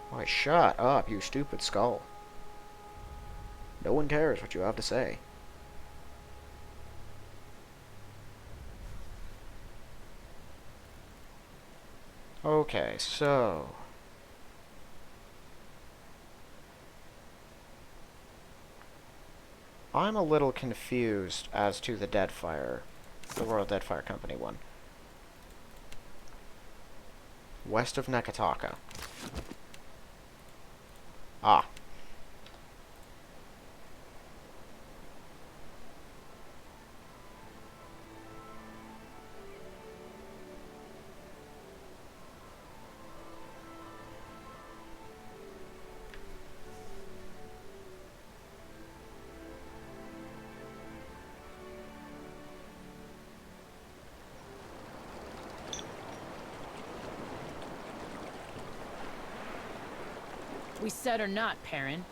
S1: Why, shut up, you stupid skull. No one cares what you have to say. Okay, so... I'm a little confused as to the Deadfire, the Royal Deadfire Company one. West of Neketaka. Ah.
S20: We said or not, Perrin.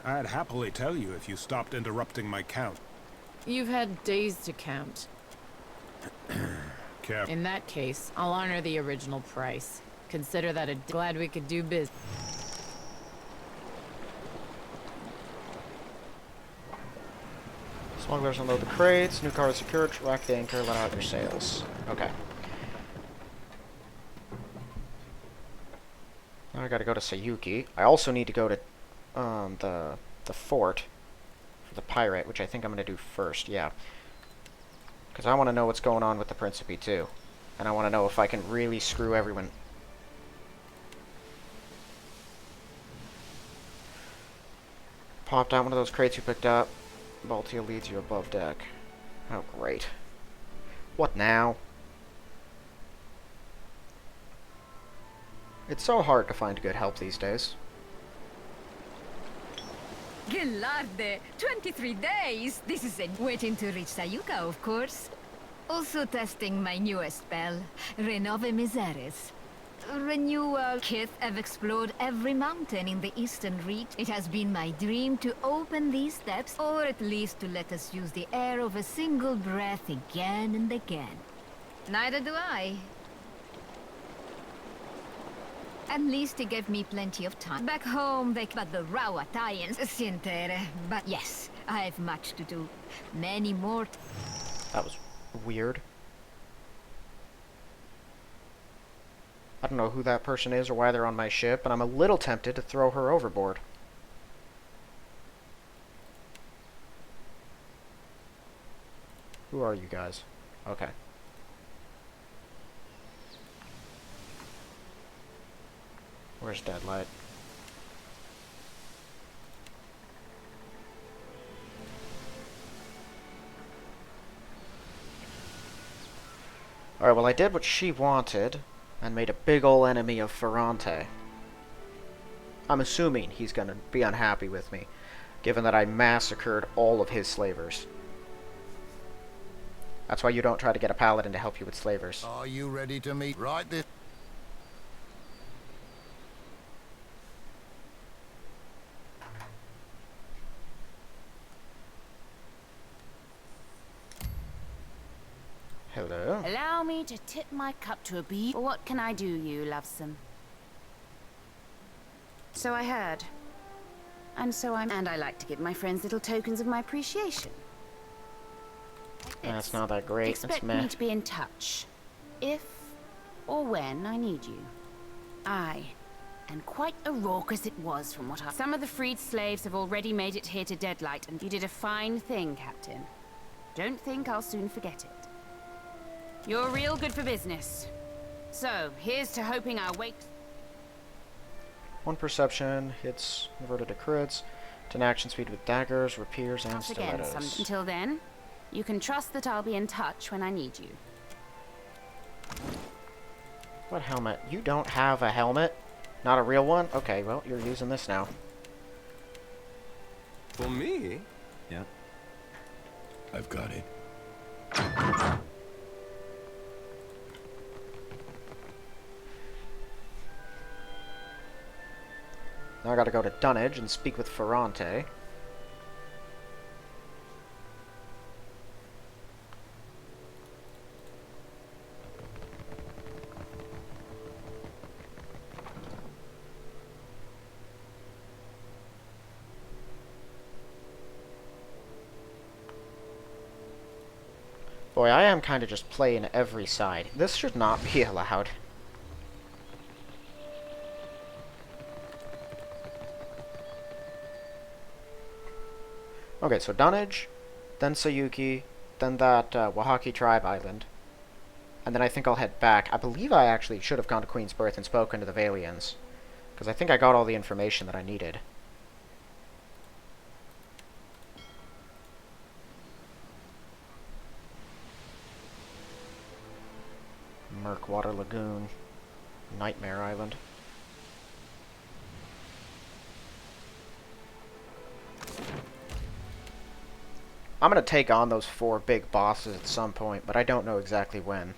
S2: I'd happily tell you if you stopped interrupting my count.
S20: You've had days to count.
S2: Careful.
S20: In that case, I'll honor the original price. Consider that a glad we could do business.
S1: Smugglers unload the crates. New car is secured. Rack the anchor. Let out your sails. Okay. Now I gotta go to Sayuki. I also need to go to the fort for the pirate, which I think I'm gonna do first. Yeah. Because I want to know what's going on with the Principe too. And I want to know if I can really screw everyone. Popped out one of those crates you picked up. Baltia leads you above deck. Oh, great. What now? It's so hard to find good help these days.
S3: Gelarde! 23 days! This is waiting to reach Sayuka, of course. Also testing my newest spell, Renove Miseres. Renewal. Kith have explored every mountain in the eastern reach. It has been my dream to open these steps, or at least to let us use the air of a single breath again and again. Neither do I. At least it gave me plenty of time. Back home, but the Rawatayans Sintere. But yes, I have much to do. Many more.
S1: That was weird. I don't know who that person is or why they're on my ship, and I'm a little tempted to throw her overboard. Who are you guys? Okay. Where's Deadlight? Alright, well I did what she wanted, and made a big ol' enemy of Ferrante. I'm assuming he's gonna be unhappy with me, given that I massacred all of his slavers. That's why you don't try to get a paladin to help you with slavers.
S21: Are you ready to meet right this?
S1: Hello.
S22: Allow me to tip my cup to a bee. What can I do, you lovesome? So I heard. And I like to give my friends little tokens of my appreciation.
S1: That's not that great.
S22: Expect
S1: It's meh.
S22: me to be in touch. If or when I need you. Aye. And quite a raucous it was from what I... Some of the freed slaves have already made it here to Deadlight, and you did a fine thing, Captain. Don't think I'll soon forget it. You're real good for business. So, here's to hoping our wake...
S1: One perception, hits converted to crits, 10 action speed with daggers, rapiers, and
S22: again
S1: stilettos.
S22: Until then, you can trust that I'll be in touch when I need you.
S1: What helmet? You don't have a helmet? Not a real one? Okay, well, you're using this now.
S17: For me?
S13: Yeah.
S19: I've got it.
S1: Now I gotta go to Dunnage and speak with Ferrante. Boy, I am kind of just playing every side. This should not be allowed. Okay, so Dunnage, then Sayuki, then that Wahaki tribe island. And then I think I'll head back. I believe I actually should have gone to Queen's Birth and spoken to the Valians, because I think I got all the information that I needed. Murkwater Lagoon, Nightmare Island. I'm going to take on those 4 big bosses at some point, but I don't know exactly when.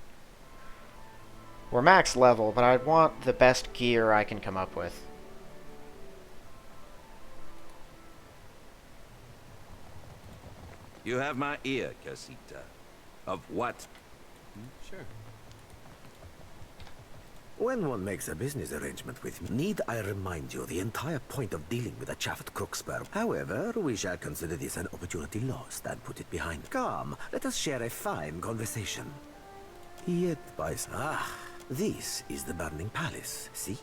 S1: We're max level, but I want the best gear I can come up with.
S23: You have my ear, Casita. Of what?
S13: Sure.
S5: When one makes a business arrangement with me, need I remind you the entire point of dealing with a chaffed crooksper? However, we shall consider this an opportunity lost and put it behind. Come, let us share a fine conversation. Yet, this is the burning palace, see?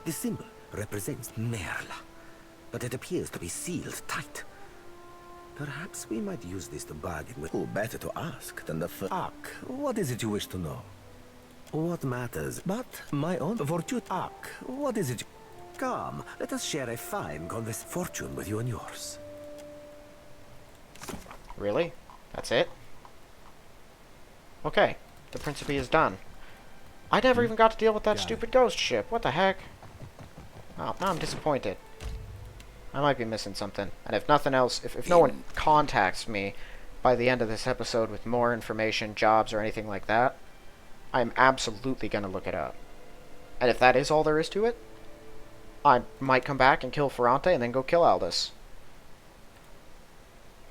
S5: The symbol represents Merla, but it appears to be sealed tight. Perhaps we might use this to bargain with... Who better to ask than the Ak, what is it you wish to know? What matters but my own fortune? Ak, what is it? Come, let us share a fine fortune with you and yours.
S1: Really? That's it? Okay, the Principe is done. I never even got to deal with that stupid ghost ship. What the heck? Oh, now I'm disappointed. I might be missing something. And if nothing else, if no one contacts me by the end of this episode with more information, jobs, or anything like that, I'm absolutely going to look it up. And if that is all there is to it, I might come back and kill Ferrante and then go kill Aldous.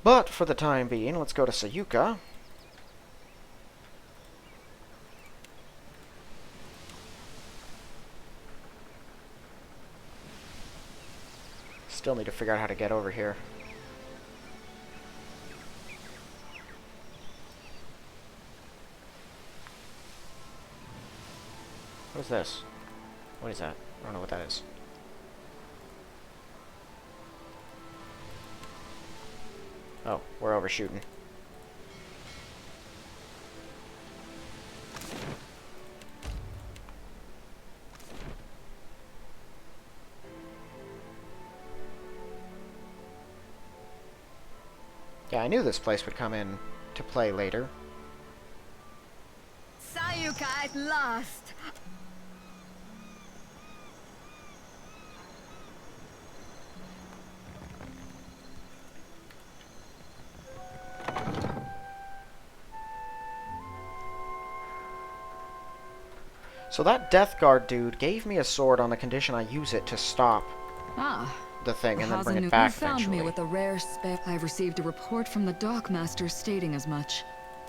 S1: But for the time being, let's go to Sayuka. Still need to figure out how to get over here. What is this? What is that? I don't know what that is. Oh, we're overshooting. Yeah, I knew this place would come in to play later.
S3: Sayuka at last!
S1: So that Death Guard dude gave me a sword on the condition I use it to stop the thing and then bring it back
S6: You found
S1: eventually.
S6: me with a rare spare. I've received a report from the Dockmaster stating as much.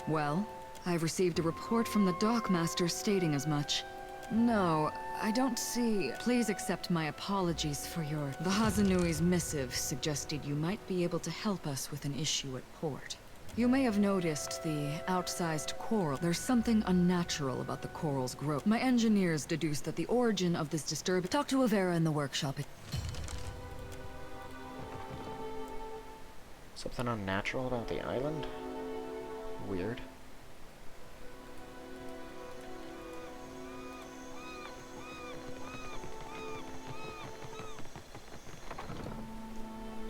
S6: Well, I've received a report from the Dockmaster stating as much. No, I don't see. Please accept my apologies for your... The Hazanui's missive suggested you might be able to help us with an issue at port. You may have noticed the outsized coral. There's something unnatural about the coral's growth. My engineers deduced that the origin of this disturbance... Talk to Avera in the workshop.
S1: Something unnatural about the island? Weird.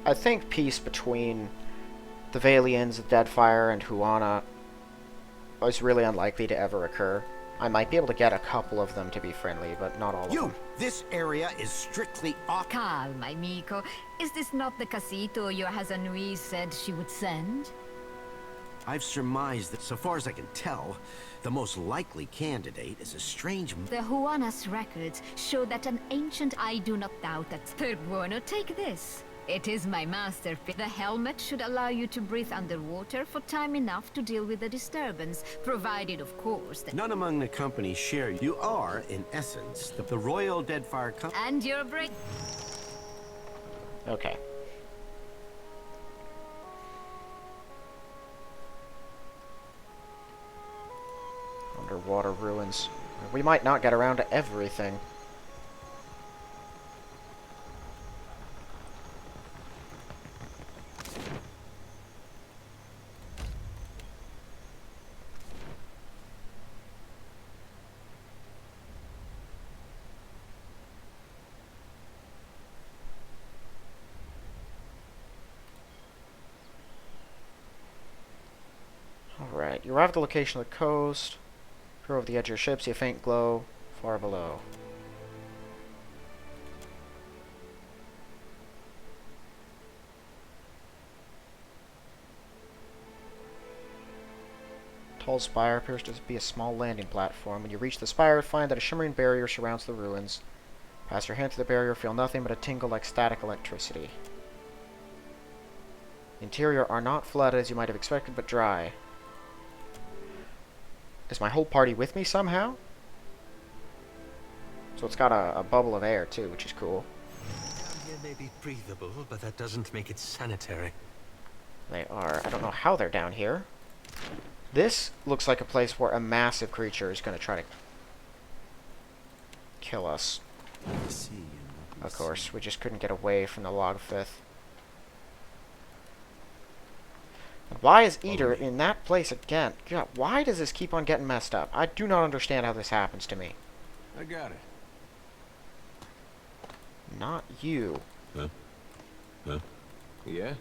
S1: I think peace between the Valians, the Deadfire, and Huana is really unlikely to ever occur. I might be able to get a couple of them to be friendly, but not all of them.
S14: This area is strictly off.
S3: Calm, amico. Is this not the casito your Hazanui said she would send?
S14: I've surmised that, so far as I can tell, the most likely candidate is a strange...
S3: The Huana's records show that an ancient... I do not doubt that. Per buono, take this. It is my masterpiece. The helmet should allow you to breathe underwater for time enough to deal with the disturbance, provided, of course, that...
S14: None among the company share. You are, in essence, the Royal Deadfire Company.
S3: And your break...
S1: Okay. Underwater ruins. We might not get around to everything. Alright, you arrive at the location of the coast. Peer over the edge of your ship, see a faint glow far below. Tall spire appears to be a small landing platform. When you reach the spire, find that a shimmering barrier surrounds the ruins. Pass your hand through the barrier, feel nothing but a tingle like static electricity. The interior are not flooded as you might have expected, but dry. Is my whole party with me somehow? So it's got a bubble of air too, which is cool.
S13: Down here may be breathable, but that doesn't make it sanitary.
S1: They are. I don't know how they're down here. This looks like a place where a massive creature is going to try to kill us. Of course, we just couldn't get away from the Logfith. Why is Eater in that place again? God, why does this keep on getting messed up? I do not understand how this happens to me.
S17: I got it.
S1: Not you.
S17: Huh? Huh? Yeah?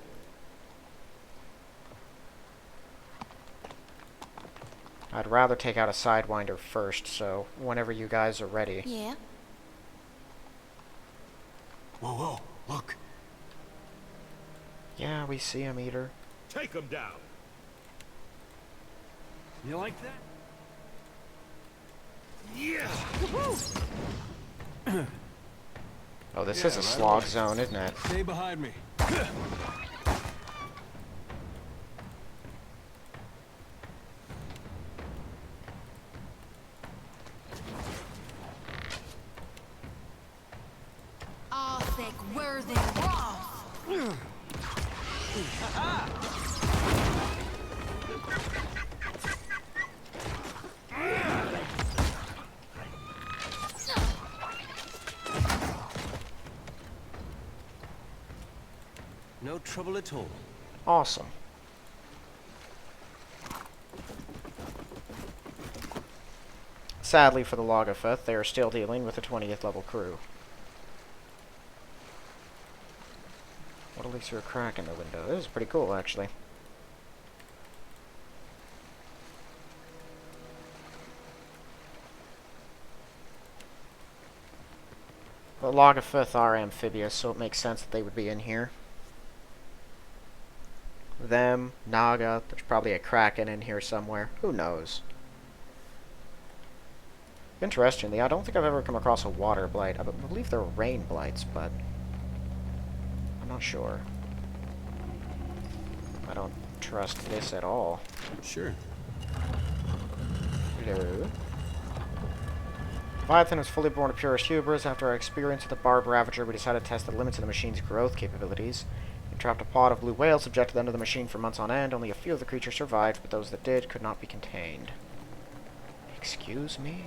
S1: I'd rather take out a Sidewinder first, so whenever you guys are ready.
S7: Yeah?
S17: Whoa, whoa, look.
S1: Yeah, we see him, Eater.
S2: Take him down.
S17: You like that?
S2: Yeah.
S1: Oh, this is a slog zone, isn't it?
S17: Stay behind me.
S18: Arthur Worthing.
S13: No trouble at all.
S1: Awesome. Sadly for the Logofeth, they are still dealing with a 20th level crew. What at least through a crack in the window. This is pretty cool, actually. The Logofeth are amphibious, so it makes sense that they would be in here. Them, Naga, there's probably a Kraken in here somewhere. Who knows? Interestingly, I don't think I've ever come across a water blight. I believe they're rain blights, but I'm not sure. I don't trust this at all.
S17: Sure.
S1: Hello. Leviathan was fully born of purest hubris. After our experience with the Barb Ravager, we decided to test the limits of the machine's growth capabilities. We trapped a pod of blue whales, subjected them to the machine for months on end. Only a few of the creatures survived, but those that did could not be contained. Excuse me?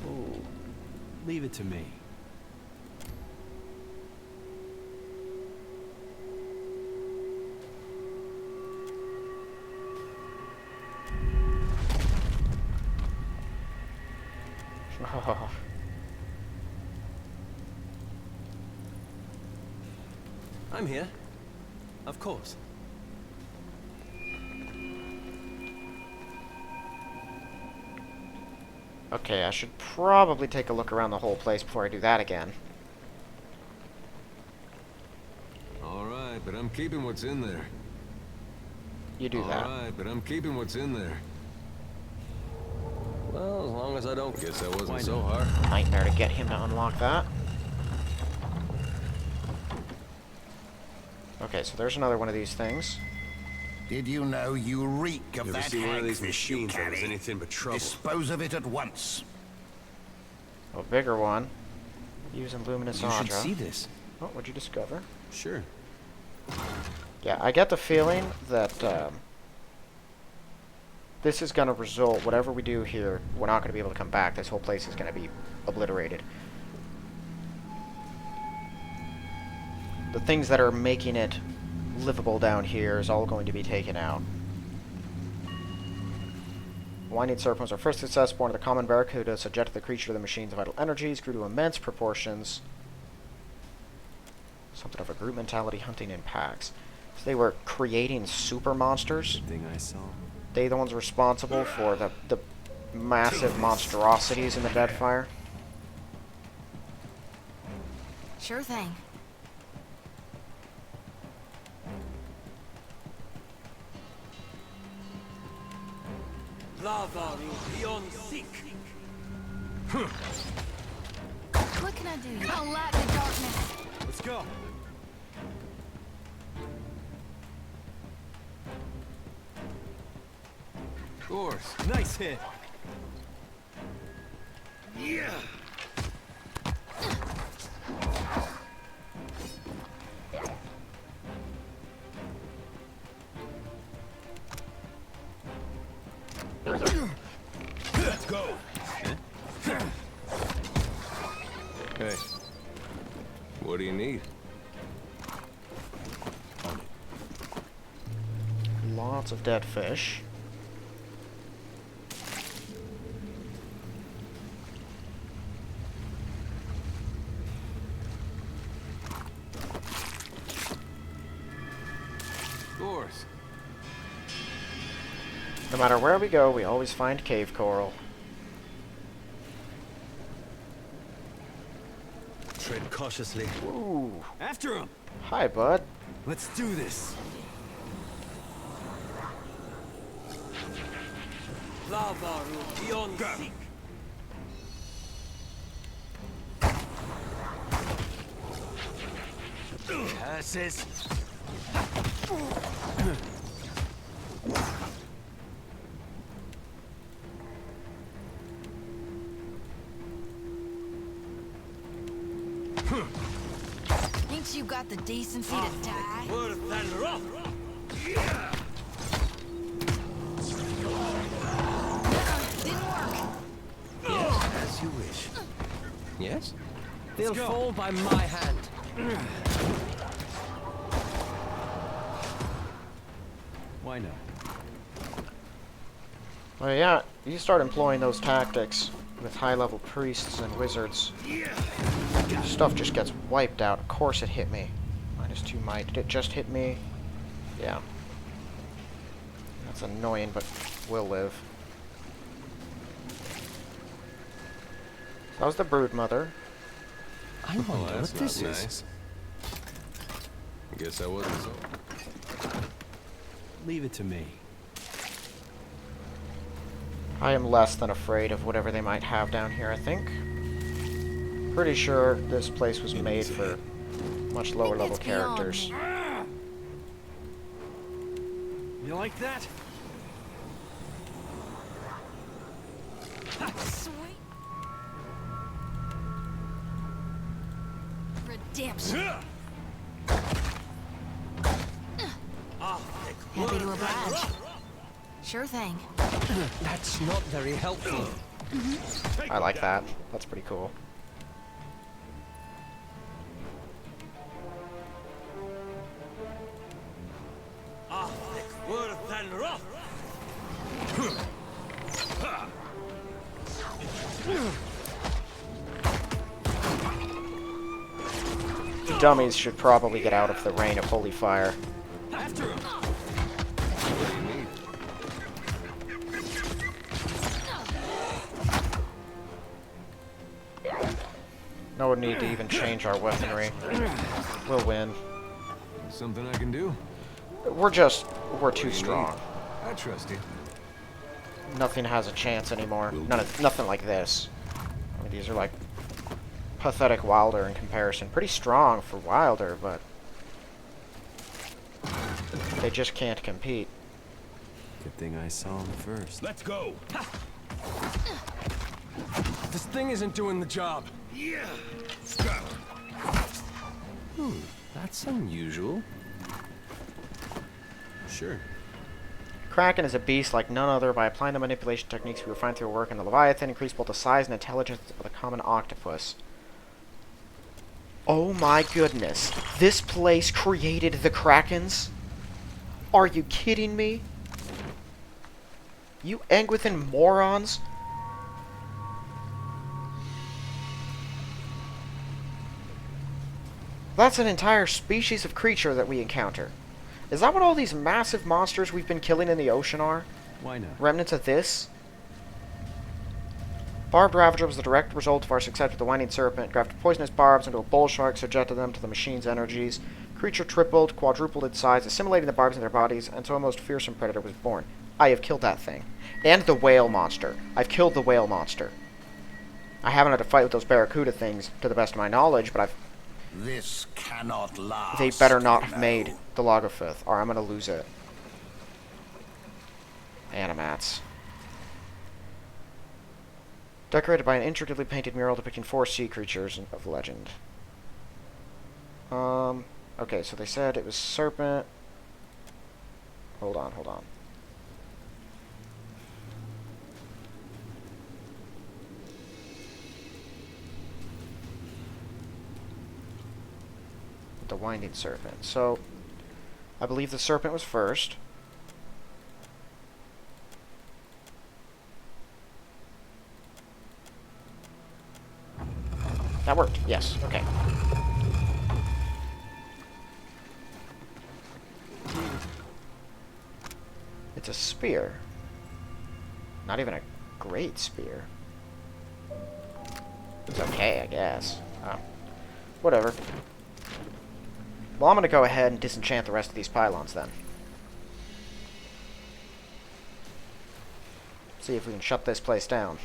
S1: Ooh.
S13: Leave it to me.
S1: Oh.
S13: I'm here. Of course.
S1: Okay, I should probably take a look around the whole place before I do that again.
S17: All right, but I'm keeping what's in there.
S1: You do that.
S17: All right, but I'm keeping what's in there. Well, as long as I don't... Guess that wasn't so hard.
S1: Nightmare to get him to unlock that. Okay, so there's another one of these things.
S21: Did you know you reek of
S17: You ever
S21: that
S17: see one of these
S21: hagfish you
S17: machines that was
S21: carry?
S17: anything but trouble?
S21: Dispose of it at once.
S1: A bigger one. Using Luminous Audra.
S13: You should see this.
S1: Oh, what'd you discover?
S17: Sure.
S1: Yeah, I get the feeling that this is going to result, whatever we do here, we're not going to be able to come back. This whole place is going to be obliterated. The things that are making it livable down here is all going to be taken out. Winding Serpent was our first success, born of the common barracuda, subjected the creature to the machine's vital energies, grew to immense proportions. Something of a group mentality, hunting in packs. So they were creating super monsters.
S13: Good thing I saw.
S1: They the ones responsible for the massive monstrosities in the Deadfire.
S18: Sure thing.
S16: Lava beyond sick.
S18: What can I do? I'll light the darkness.
S16: Let's go.
S17: Of course.
S16: Nice hit. Yeah.
S17: Let's go.
S9: Hey. What do you need?
S1: Lots of dead fish.
S9: Doors.
S1: No matter where we go, we always find cave coral.
S5: Tread cautiously.
S1: Ooh.
S5: After him.
S1: Hi, bud.
S5: Let's do this.
S16: Lavaru beyond seek.
S5: Curses.
S18: Ain't you got the decency to die?
S16: Worse than rough.
S18: Didn't work.
S5: As you wish.
S13: Yes? They'll fall by my hand. Why not?
S1: Well, yeah, you start employing those tactics with high-level priests and wizards. Stuff just gets wiped out. Of course it hit me. -2 might. Did it just hit me? Yeah. That's annoying, but we'll live. That was the brood mother.
S13: I wonder
S9: Oh,
S13: what
S9: that's
S13: this
S9: not
S13: is.
S9: nice. I guess I wasn't so.
S13: Leave it to me.
S1: I am less than afraid of whatever they might have down here, I think. Pretty sure this place was made for much lower level characters.
S5: You like that?
S18: Sweet. Redemption. Happy to oblige. Sure thing.
S13: That's not very helpful.
S1: I like that. That's pretty cool.
S16: Worse than rough.
S1: The dummies should probably get out of the rain of holy fire.
S16: After him.
S1: No need to even change our weaponry. We'll win.
S9: Something I can do?
S1: We're too strong.
S9: I trust you.
S1: Nothing has a chance anymore. Nothing like this. I mean, these are like pathetic Wilder in comparison. Pretty strong for Wilder, but they just can't compete.
S13: Good thing I saw him first.
S17: Let's go.
S13: This thing isn't doing the job.
S16: Yeah.
S13: That's unusual. Sure.
S1: Kraken is a beast like none other. By applying the manipulation techniques we refined through our work in the Leviathan, increase both the size and intelligence of the common octopus. Oh my goodness. This place created the Krakens? Are you kidding me? You Angwithan morons? That's an entire species of creature that we encounter. Is that what all these massive monsters we've been killing in the ocean are?
S13: Why not?
S1: Remnants of this? Barbed Ravager was the direct result of our success with the Winding Serpent. Grafted poisonous barbs into a bull shark, subjected them to the machine's energies. Creature tripled, quadrupled its size, assimilating the barbs in their bodies, and so a most fearsome predator was born. I have killed that thing. And the whale monster. I've killed the whale monster. I haven't had to fight with those barracuda things, to the best of my knowledge, but I've...
S21: This cannot last.
S1: They better not have made the Logofith, or I'm gonna lose it. Animats. Decorated by an intricately painted mural depicting 4 sea creatures of legend. Okay, so they said it was serpent. Hold on, hold on. The winding serpent. So, I believe the serpent was first. That worked, yes, okay. It's a spear. Not even a great spear. It's okay, I guess. Whatever. Well, I'm gonna go ahead and disenchant the rest of these pylons then. See if we can shut this place down.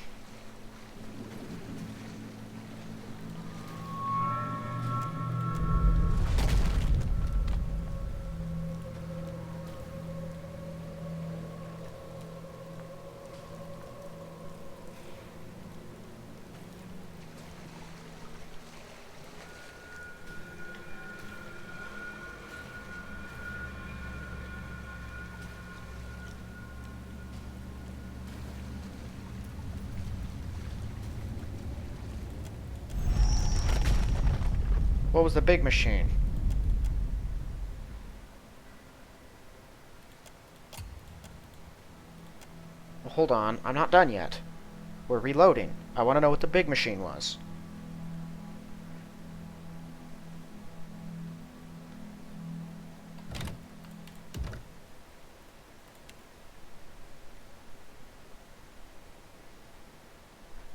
S1: What was the big machine? Well, hold on. I'm not done yet. We're reloading. I want to know what the big machine was.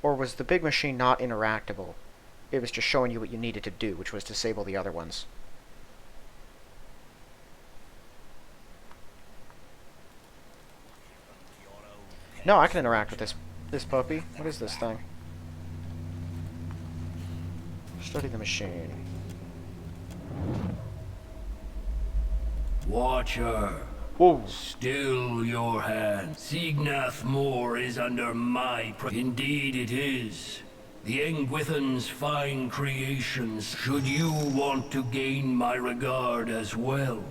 S1: Or was the big machine not interactable? It was just showing you what you needed to do, which was disable the other ones. No, I can interact with this puppy. What is this thing? Study the machine.
S11: Watcher.
S1: Whoa.
S11: Still your hand. Signath Moor is under my Indeed it is. The Engwithan's fine creations, should you want to gain my regard as well,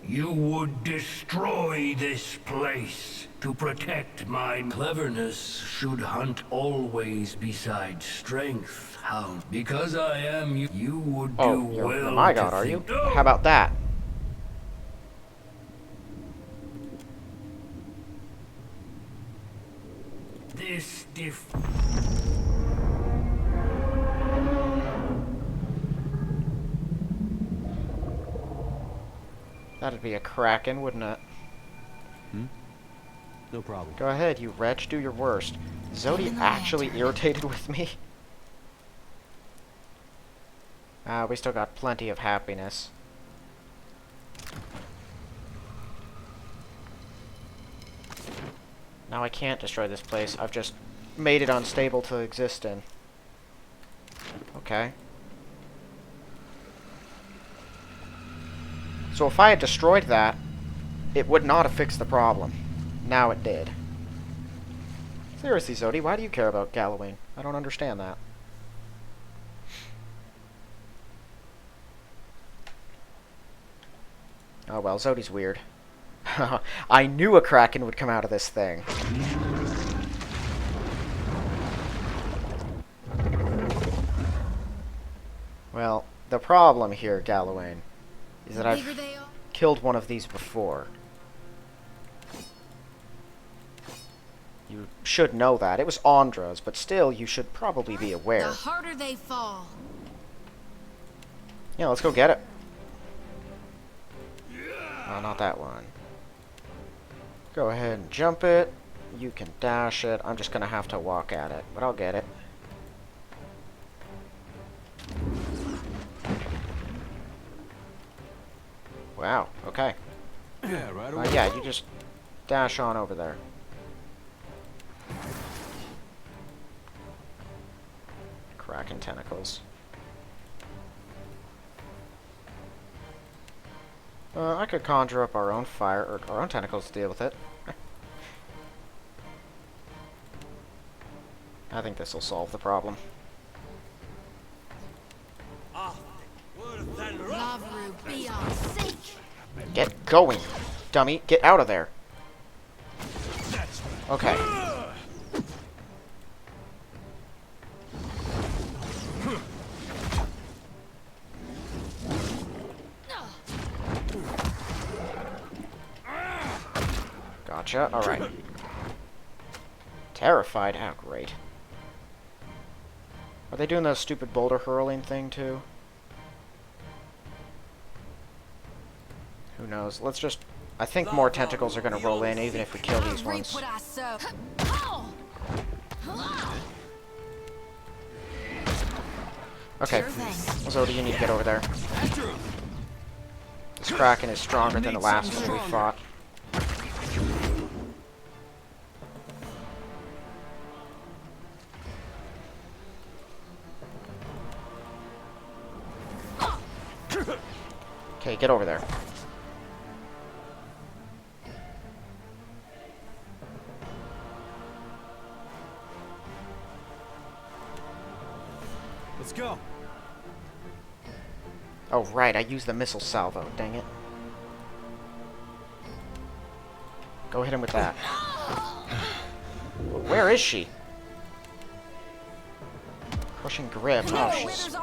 S11: you would destroy this place. To protect my cleverness should hunt always beside strength, hound. Because I am you would do well.
S1: You're my god, are you? How about that?
S11: This
S1: That'd be a kraken, wouldn't it?
S13: No problem.
S1: Go ahead, you wretch. Do your worst. Is Zodi actually irritated with me? We still got plenty of happiness. Now I can't destroy this place. I've just made it unstable to exist in. Okay. So if I had destroyed that, it would not have fixed the problem. Now it did. Seriously, Zodi, why do you care about Galloween? I don't understand that. Oh well, Zodi's weird. I knew a kraken would come out of this thing. Well, the problem here, Galloween, is that I've killed one of these before. You should know that. It was Andra's, but still, you should probably be aware.
S18: The harder they fall.
S1: Yeah, let's go get it. Oh, not that one. Go ahead and jump it. You can dash it. I'm just gonna have to walk at it, but I'll get it. Wow, okay.
S9: Yeah, right away.
S1: Yeah, you just dash on over there. Kraken tentacles. I could conjure up our own fire, or our own tentacles to deal with it. I think this will solve the problem.
S18: Lavru, be our sake.
S1: Get going, dummy. Get out of there. Okay. Gotcha. Alright. Terrified? How great. Are they doing the stupid boulder hurling thing too? Who knows? Let's just... I think more tentacles are going to roll in even if we kill these ones. Okay. Zoda, you need to get over there. This Kraken is stronger than the last one we fought. Okay, get over there.
S16: Let's go.
S1: Oh, right, I used the missile salvo, dang it. Go hit him with that. Where is she? Crushing grip. Oh, she's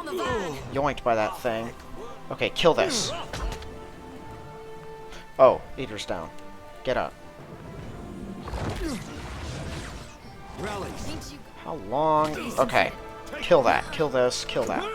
S1: yoinked by that thing. Okay, kill this. Oh, Eater's down. Get up. How long? Okay. Kill that. Kill this. Kill that.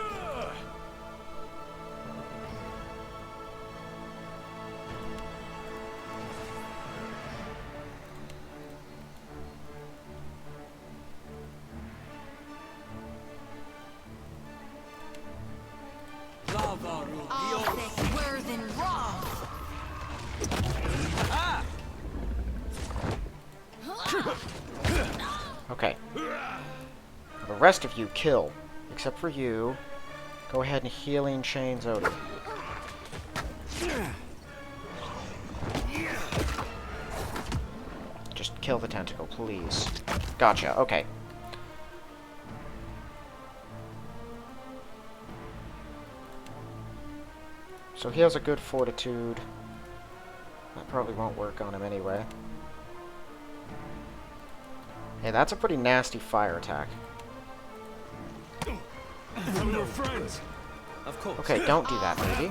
S1: Okay. The rest of you kill, except for you. Go ahead and healing chains Odin. Just kill the tentacle, please. Gotcha, okay. So he has a good fortitude. That probably won't work on him anyway. Hey, that's a pretty nasty fire attack.
S16: From your friends. Of course.
S1: Okay, don't do that, lady.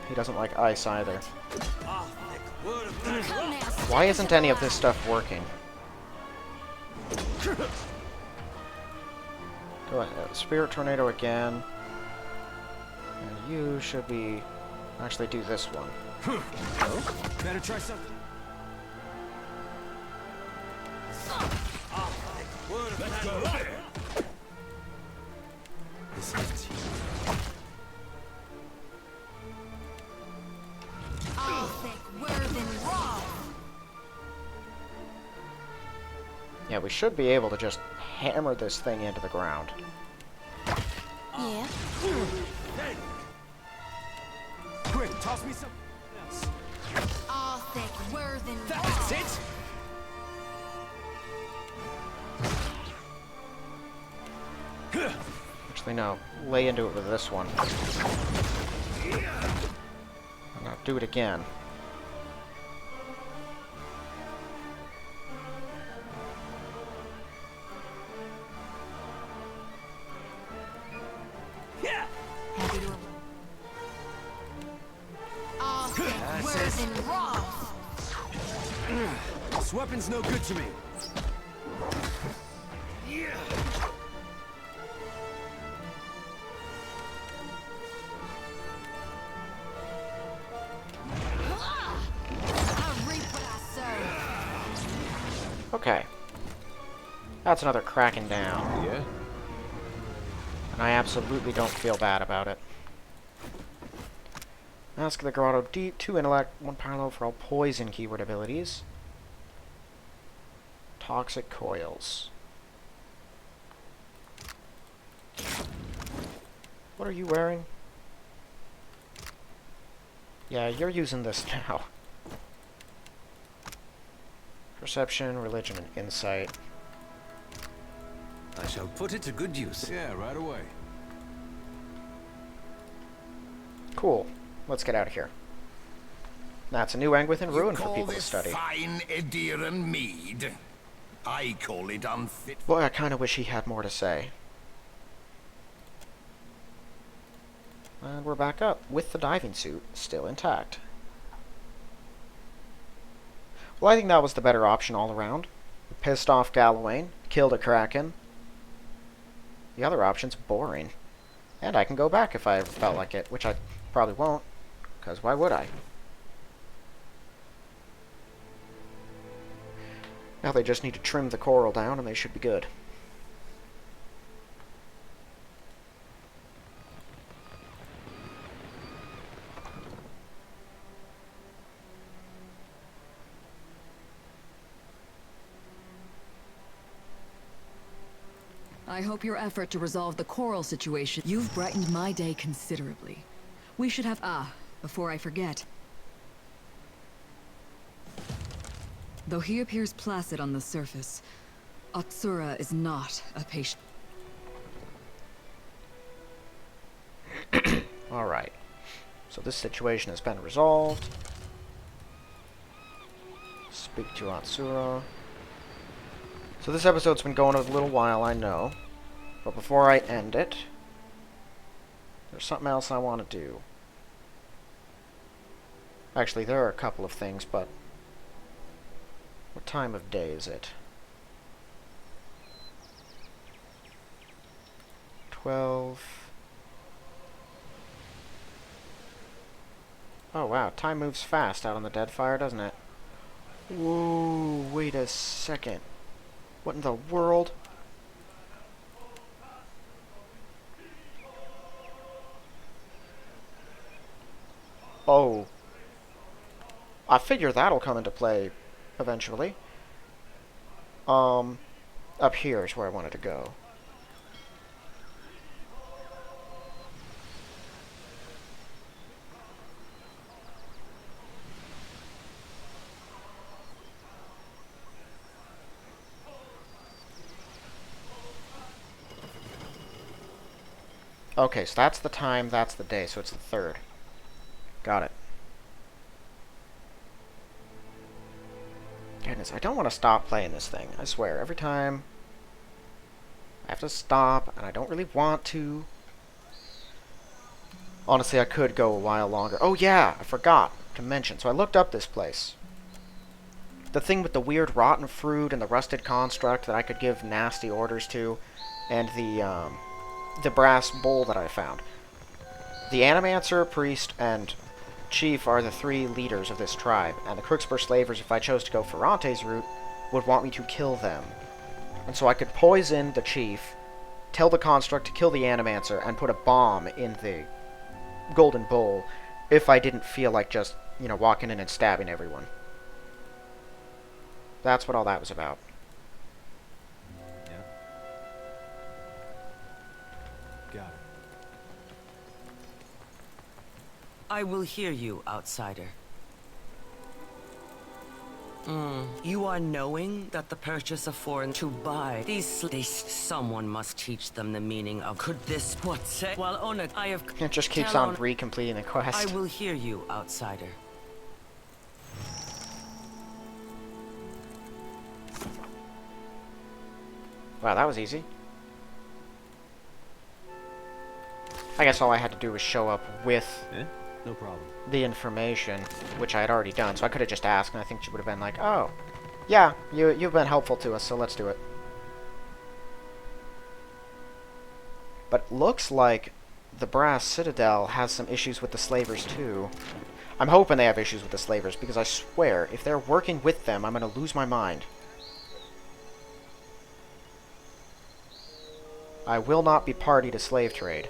S1: He doesn't like ice either. Why isn't any of this stuff working? Go ahead. Spirit Tornado again. And you should be... actually do this one.
S16: Better try something.
S1: Yeah, we should be able to just hammer this thing into the ground.
S18: Yeah.
S16: Quick, toss me some else. That's it.
S1: Actually, no. Lay into it with this one. And now do it again.
S16: This weapon's no good to me.
S1: Okay. That's another Kraken down.
S9: Yeah?
S1: And I absolutely don't feel bad about it. Mask of the Grotto Deep, 2 intellect, 1 power level for all poison keyword abilities. Toxic coils. What are you wearing? Yeah, you're using this now. Perception, religion, and insight.
S17: I shall put it to good use.
S2: Yeah, right away.
S1: Cool. Let's get out of here. That's a new Angwithan ruin for people to study.
S21: Fine Ediran mead. I call it unfit.
S1: Boy, I kind of wish he had more to say. And we're back up with the diving suit still intact. Well, I think that was the better option all around. Pissed off Gallowayne, killed a Kraken. The other option's boring. And I can go back if I felt like it, which I probably won't, because why would I? Now they just need to trim the coral down and they should be good.
S6: I hope your effort to resolve the coral situation. You've brightened my day considerably. We should have... before I forget. Though he appears placid on the surface, Atsura is not a patient.
S1: Alright. So this situation has been resolved. Speak to Atsura. So this episode's been going a little while, I know. But before I end it, there's something else I want to do. Actually, there are a couple of things, but... what time of day is it? 12... Oh wow, time moves fast out on the Deadfire, doesn't it? Whoa, wait a second. What in the world? Oh. I figure that'll come into play eventually. Up here is where I wanted to go. Okay, so that's the time, that's the day, so it's the 3rd. Got it. Goodness, I don't want to stop playing this thing. I swear, every time I have to stop, and I don't really want to. Honestly, I could go a while longer. Oh yeah, I forgot to mention. So I looked up this place. The thing with the weird rotten fruit and the rusted construct that I could give nasty orders to, and the brass bowl that I found. The Animancer, Priest, and Chief are the 3 leaders of this tribe, and the Crooksburg slavers, if I chose to go Ferrante's route, would want me to kill them. And so I could poison the Chief, tell the Construct to kill the Animancer, and put a bomb in the Golden Bowl if I didn't feel like just, you know, walking in and stabbing everyone. That's what all that was about.
S16: Got it.
S13: I will hear you, outsider. You are knowing that the purchase of foreign to buy these someone must teach them the meaning of could this what say? Well, Ona, I have
S1: It just keeps on recompleting the quest.
S13: I will hear you, outsider.
S1: Wow, that was easy. I guess all I had to do was show up with
S16: no problem.
S1: The information, which I had already done, so I could have just asked, and I think she would have been like, oh, yeah, you've been helpful to us, so let's do it. But looks like the Brass Citadel has some issues with the slavers, too. I'm hoping they have issues with the slavers, because I swear, if they're working with them, I'm going to lose my mind. I will not be party to slave trade.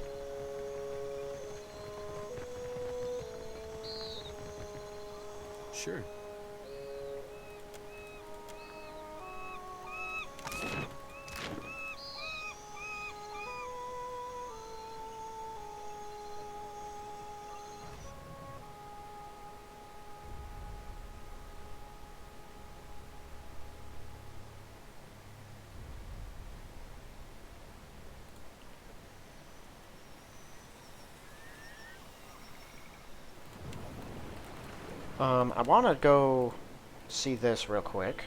S16: Sure.
S1: I want to go see this real quick.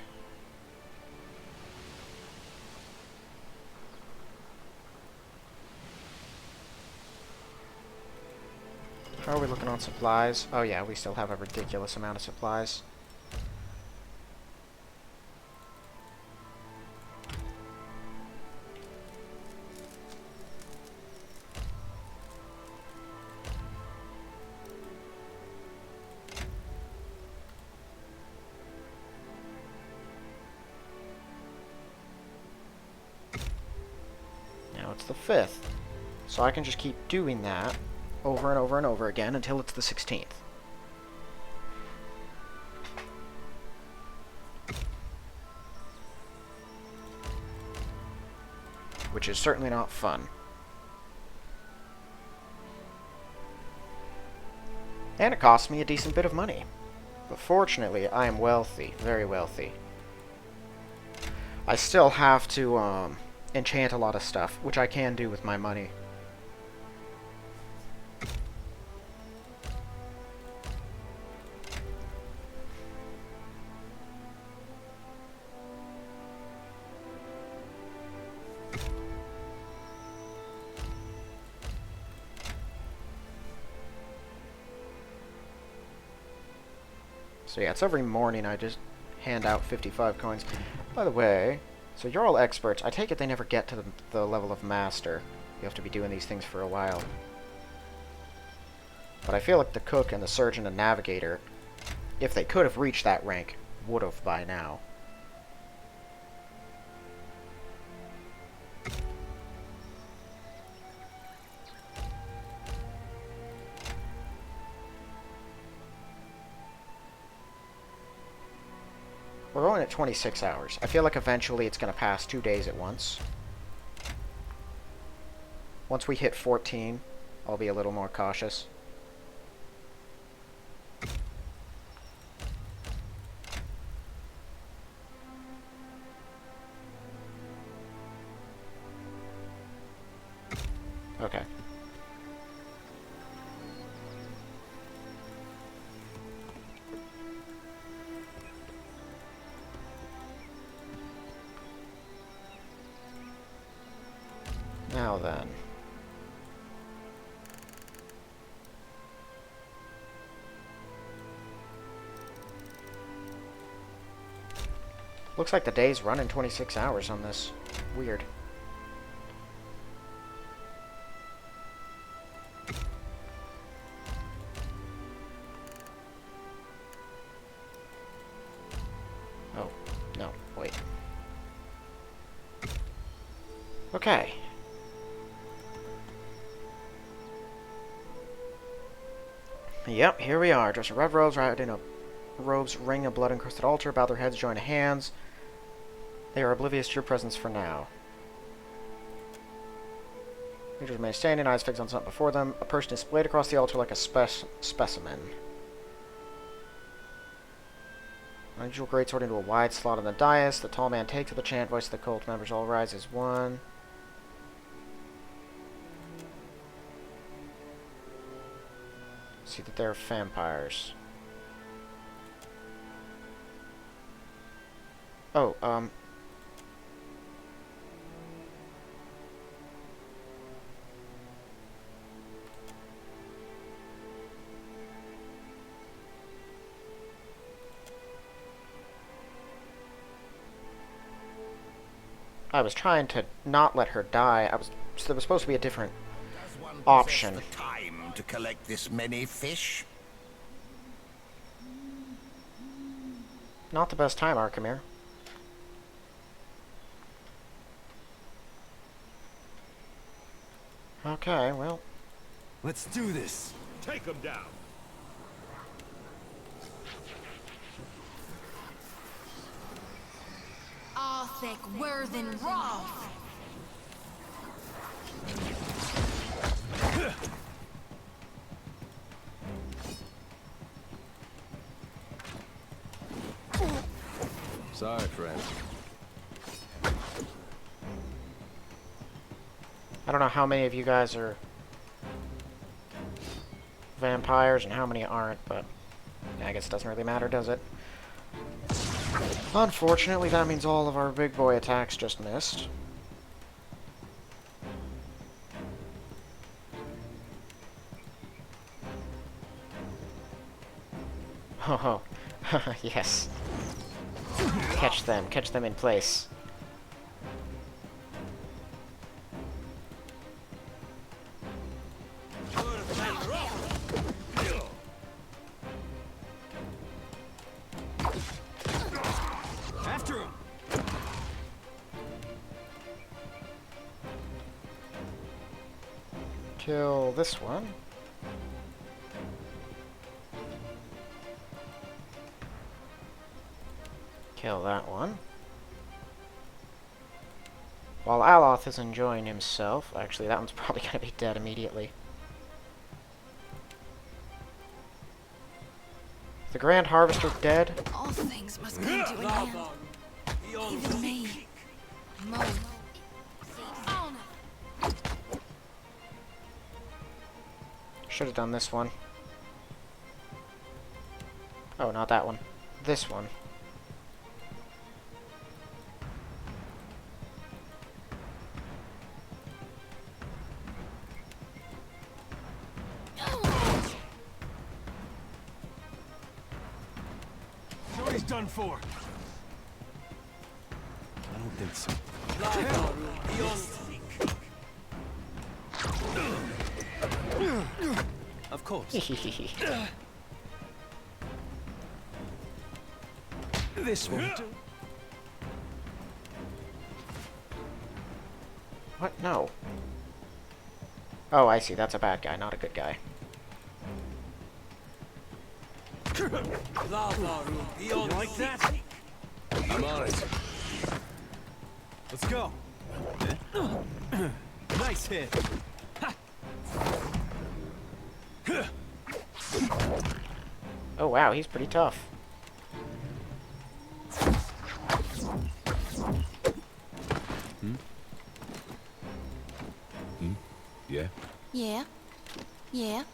S1: How are we looking on supplies? Oh yeah, we still have a ridiculous amount of supplies. Now it's the 5th. So I can just keep doing that over and over and over again until it's the 16th. Which is certainly not fun. And it costs me a decent bit of money. But fortunately, I am wealthy. Very wealthy. I still have to enchant a lot of stuff, which I can do with my money. So yeah, it's every morning I just hand out 55 coins. By the way, so you're all experts. I take it they never get to the level of master. You have to be doing these things for a while. But I feel like the cook and the surgeon and navigator, if they could have reached that rank, would have by now. We're going at 26 hours. I feel like eventually it's going to pass 2 days at once. Once we hit 14, I'll be a little more cautious. Okay. Now then. Looks like the day's running 26 hours on this. Weird. Oh, no, wait. Okay. Yep, here we are. Dressed in red robes, right in a robes, ring a blood-encrusted altar, bow their heads, join hands. They are oblivious to your presence for now. Leaders remain standing, eyes fixed on something before them. A person is splayed across the altar like a specimen. Unusual greatsword into a wide slot on the dais. The tall man takes to the chant. Voice of the cult members all rise as one. See that they're vampires. Oh, I was trying to not let her die. There was supposed to be a different option.
S21: The time to collect this many fish?
S1: Not the best time, Arkhamir. Okay, well.
S17: Let's do this.
S2: Take him down.
S18: Arthek Worthen Roth.
S9: Sorry, friend.
S1: I don't know how many of you guys are vampires and how many aren't, but yeah, I guess it doesn't really matter, does it? Unfortunately, that means all of our big boy attacks just missed. Oh, yes. Catch them in place.
S11: After him.
S1: Kill this one. Kill that one. While Aloth is enjoying himself, actually that one's probably going to be dead immediately. The Grand Harvester dead.
S18: All things must come to an end. Even me. Mo.
S1: Should have done this one. Oh, not that one. This one.
S11: Joey's done for.
S16: I don't think so. Of course. This won't do.
S1: What? No. Oh, I see. That's a bad guy, not a good guy.
S11: You like that?
S9: I'm on it.
S16: Let's go. Nice hit.
S1: Oh, wow. He's pretty tough.
S9: Yeah?
S7: Yeah. Yeah.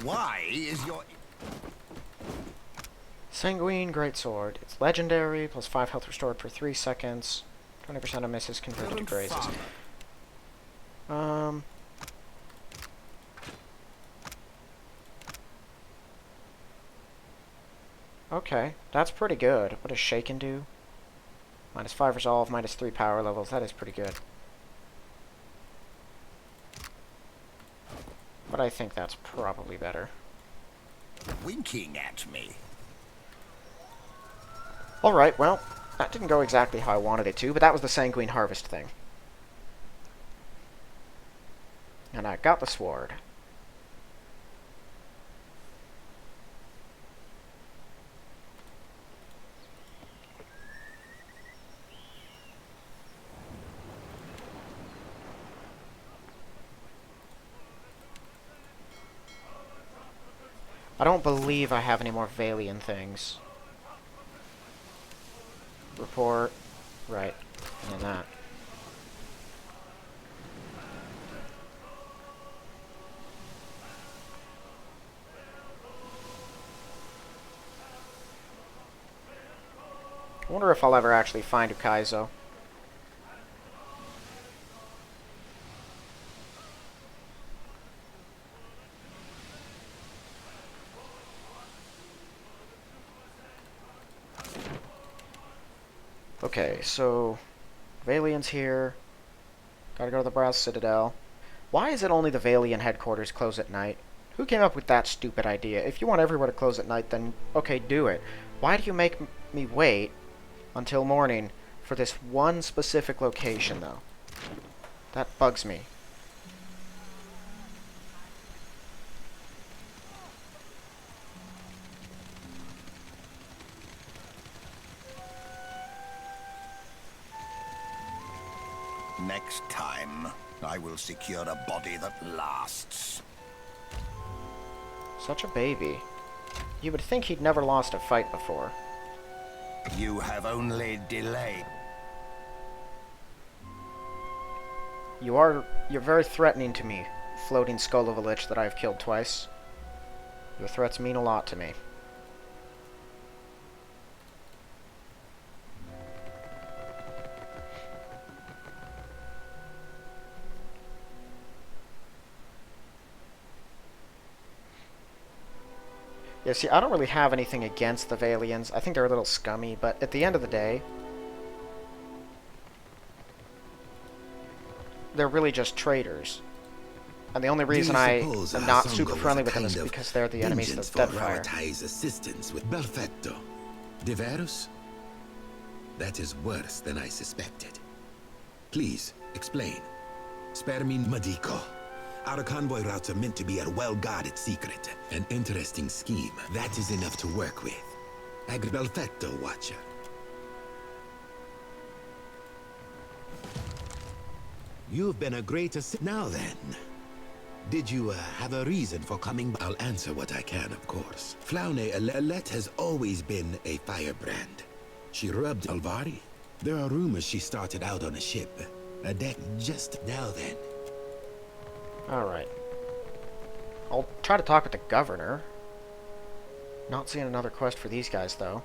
S21: Why is your...
S1: Sanguine Greatsword. It's legendary, plus 5 health restored for 3 seconds. 20% of misses converted to grazes. Okay, that's pretty good. What does Shaken do? Minus 5 resolve, minus 3 power levels. That is pretty good. But I think that's probably better.
S21: winking at me?
S1: Alright, well, that didn't go exactly how I wanted it to, but that was the Sanguine Harvest thing. And I got the sword. I don't believe I have any more Valian things. Report. Right. And then that. I wonder if I'll ever actually find Ukaizo. Okay, so Valian's here. Gotta go to the Brass Citadel. Why is it only the Valian headquarters close at night? Who came up with that stupid idea? If you want everywhere to close at night, then okay, do it. Why do you make me wait until morning for this one specific location, though? That bugs me.
S21: Next time, I will secure a body that lasts.
S1: Such a baby. You would think he'd never lost a fight before.
S21: You have only delayed.
S1: You're very threatening to me, floating skull of a lich that I've killed twice. Your threats mean a lot to me. Yeah, see, I don't really have anything against the Valians. I think they're a little scummy, but at the end of the day, they're really just traitors. And the only reason I am not super friendly with them is because they're the enemies of Deadfire.
S4: Assistance with Belfetto. Diverus? That is worse than I suspected. Please, explain. Spare me, Medico. Our convoy routes are meant to be a well-guarded secret. An interesting scheme. That is enough to work with. Belfetto, Watcher. You've been a great assist. Now then, did you have a reason for coming? I'll answer what I can, of course. Flaune Alette has always been a firebrand. She rubbed Alvari. There are rumors she started out on a ship. A deck just now then.
S1: Alright. I'll try to talk with the governor. Not seeing another quest for these guys, though.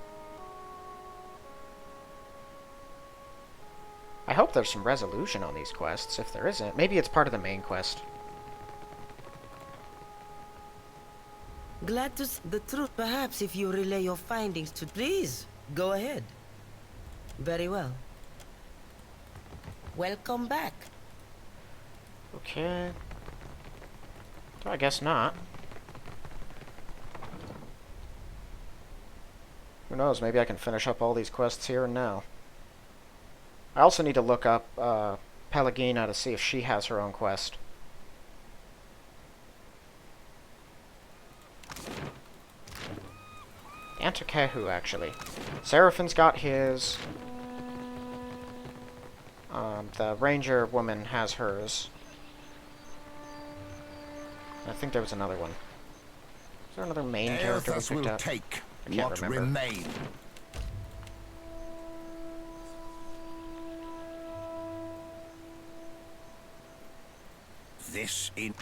S1: I hope there's some resolution on these quests. If there isn't, maybe it's part of the main quest.
S12: Glad to see the truth. Perhaps if you relay your findings to... Please, go ahead. Very well. Welcome back.
S1: Okay. I guess not. Who knows, maybe I can finish up all these quests here and now. I also need to look up Pelagina to see if she has her own quest. Antokehu, actually. Seraphin's got his. The ranger woman has hers. I think there was another one. Is there another main character we picked up?
S21: Take
S1: I can't
S21: what
S1: remember.
S21: remain. This in...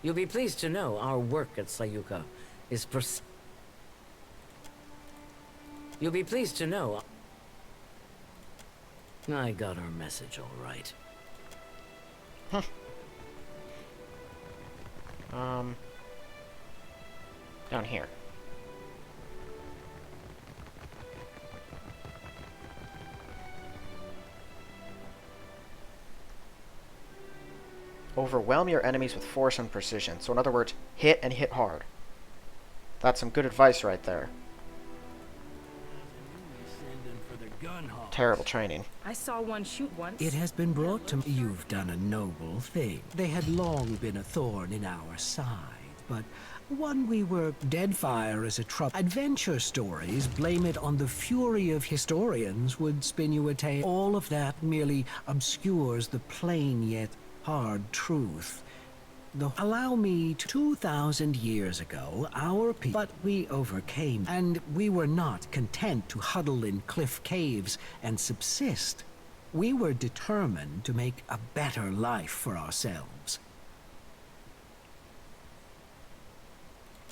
S12: You'll be pleased to know our work at Sayuka is You'll be pleased to know I got our message all right.
S1: Huh. Down here. Overwhelm your enemies with force and precision. So in other words, hit and hit hard. That's some good advice right there. Terrible training.
S15: I saw one shoot once.
S23: It has been brought to me. You've done a noble thing. They had long been a thorn in our side, but one we were... Deadfire is a trouble. Adventure stories blame it on the fury of historians would spin you a tale. All of that merely obscures the plain yet hard truth. Allow me to... 2,000 years ago, our people... But we overcame, and we were not content to huddle in cliff caves and subsist. We were determined to make a better life for ourselves.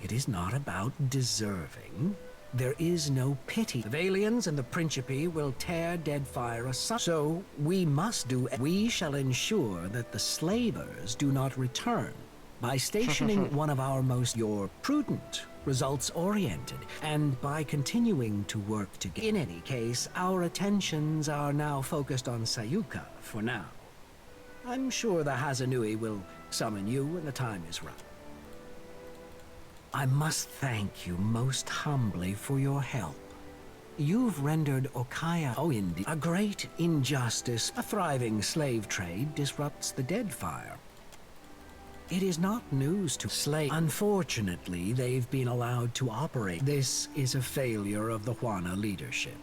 S23: It is not about deserving. There is no pity. The Valians and the Principe will tear Deadfire aside. So we must do... We shall ensure that the slavers do not return by stationing one of our most... You're prudent. results-oriented, and by continuing to work together. In any case, our attentions are now focused on Sayuka for now. I'm sure the Hazanui will summon you when the time is right. I must thank you most humbly for your help. You've rendered Okaya Oindi a great injustice. A thriving slave trade disrupts the Deadfire. It is not news to slave. Unfortunately, they've been allowed to operate. This is a failure of the Huana leadership.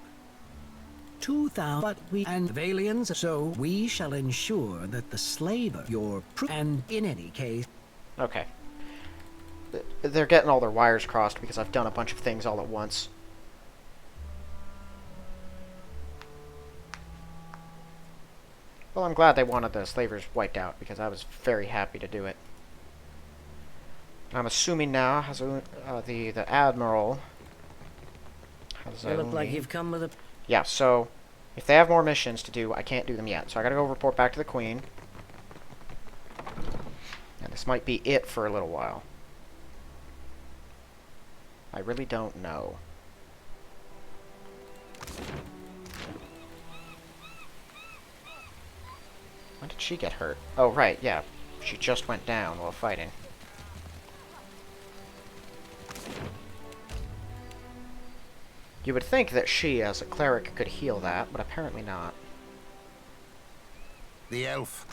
S23: 2,000, but we and aliens, so we shall ensure that the slave and in any case.
S1: Okay. They're getting all their wires crossed because I've done a bunch of things all at once. Well, I'm glad they wanted the slavers wiped out, because I was very happy to do it. I'm assuming now the admiral has
S12: You look like you've come with a...
S1: Yeah, so if they have more missions to do, I can't do them yet. So I gotta go report back to the Queen. And this might be it for a little while. I really don't know. When did she get hurt? Oh, right, yeah. She just went down while fighting. You would think that she, as a cleric, could heal that, but apparently not.
S21: The elf.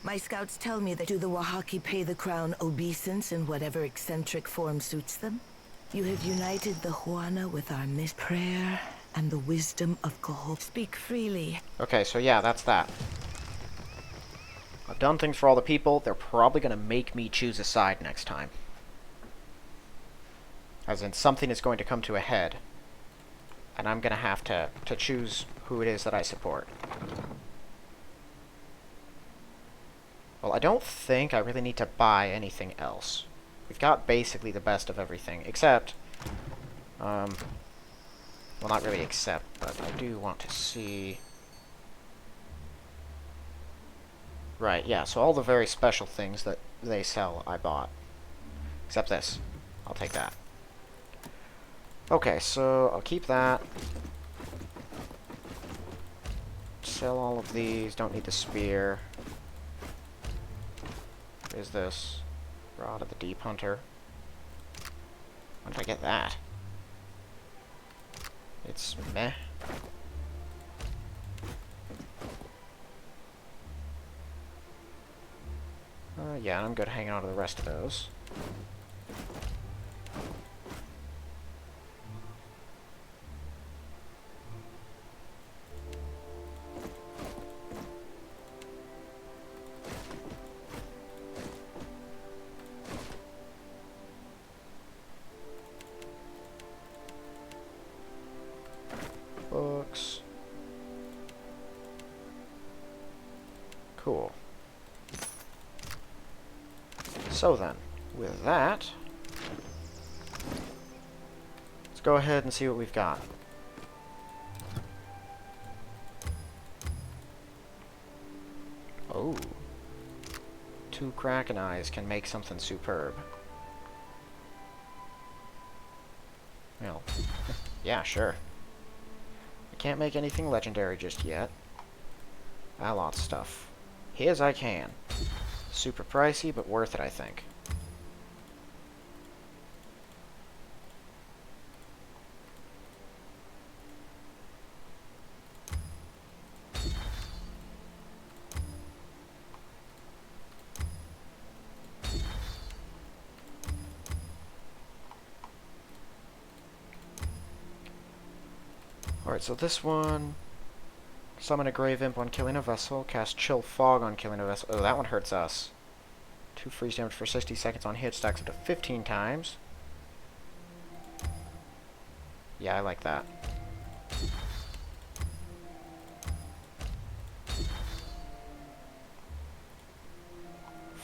S8: My scouts tell me that do the Wahaki pay the crown obeisance in whatever eccentric form suits them? You have united the Huana with our prayer and the wisdom of Koho. Speak freely.
S1: Okay, so yeah, that's that. I've done things for all the people. They're probably going to make me choose a side next time. As in, something is going to come to a head. And I'm going to have to choose who it is that I support. Well, I don't think I really need to buy anything else. We've got basically the best of everything, except... well, not really except, but I do want to see... Right, yeah, so all the very special things that they sell, I bought. Except this. I'll take that. Okay, so I'll keep that. Sell all of these, don't need the spear. What is this? Rod of the Deep Hunter. When did I get that? It's meh. Yeah, I'm good hanging on to the rest of those. Books. Cool. So then, with that, let's go ahead and see what we've got. Oh. 2 Kraken Eyes can make something superb. Well, yeah, sure. I can't make anything legendary just yet. Alot stuff. His I can. Super pricey, but worth it, I think. Alright, so this one... Summon a Grave Imp on killing a vessel. Cast Chill Fog on killing a vessel. Oh, that one hurts us. 2 freeze damage for 60 seconds on hit. Stacks up to 15 times. Yeah, I like that.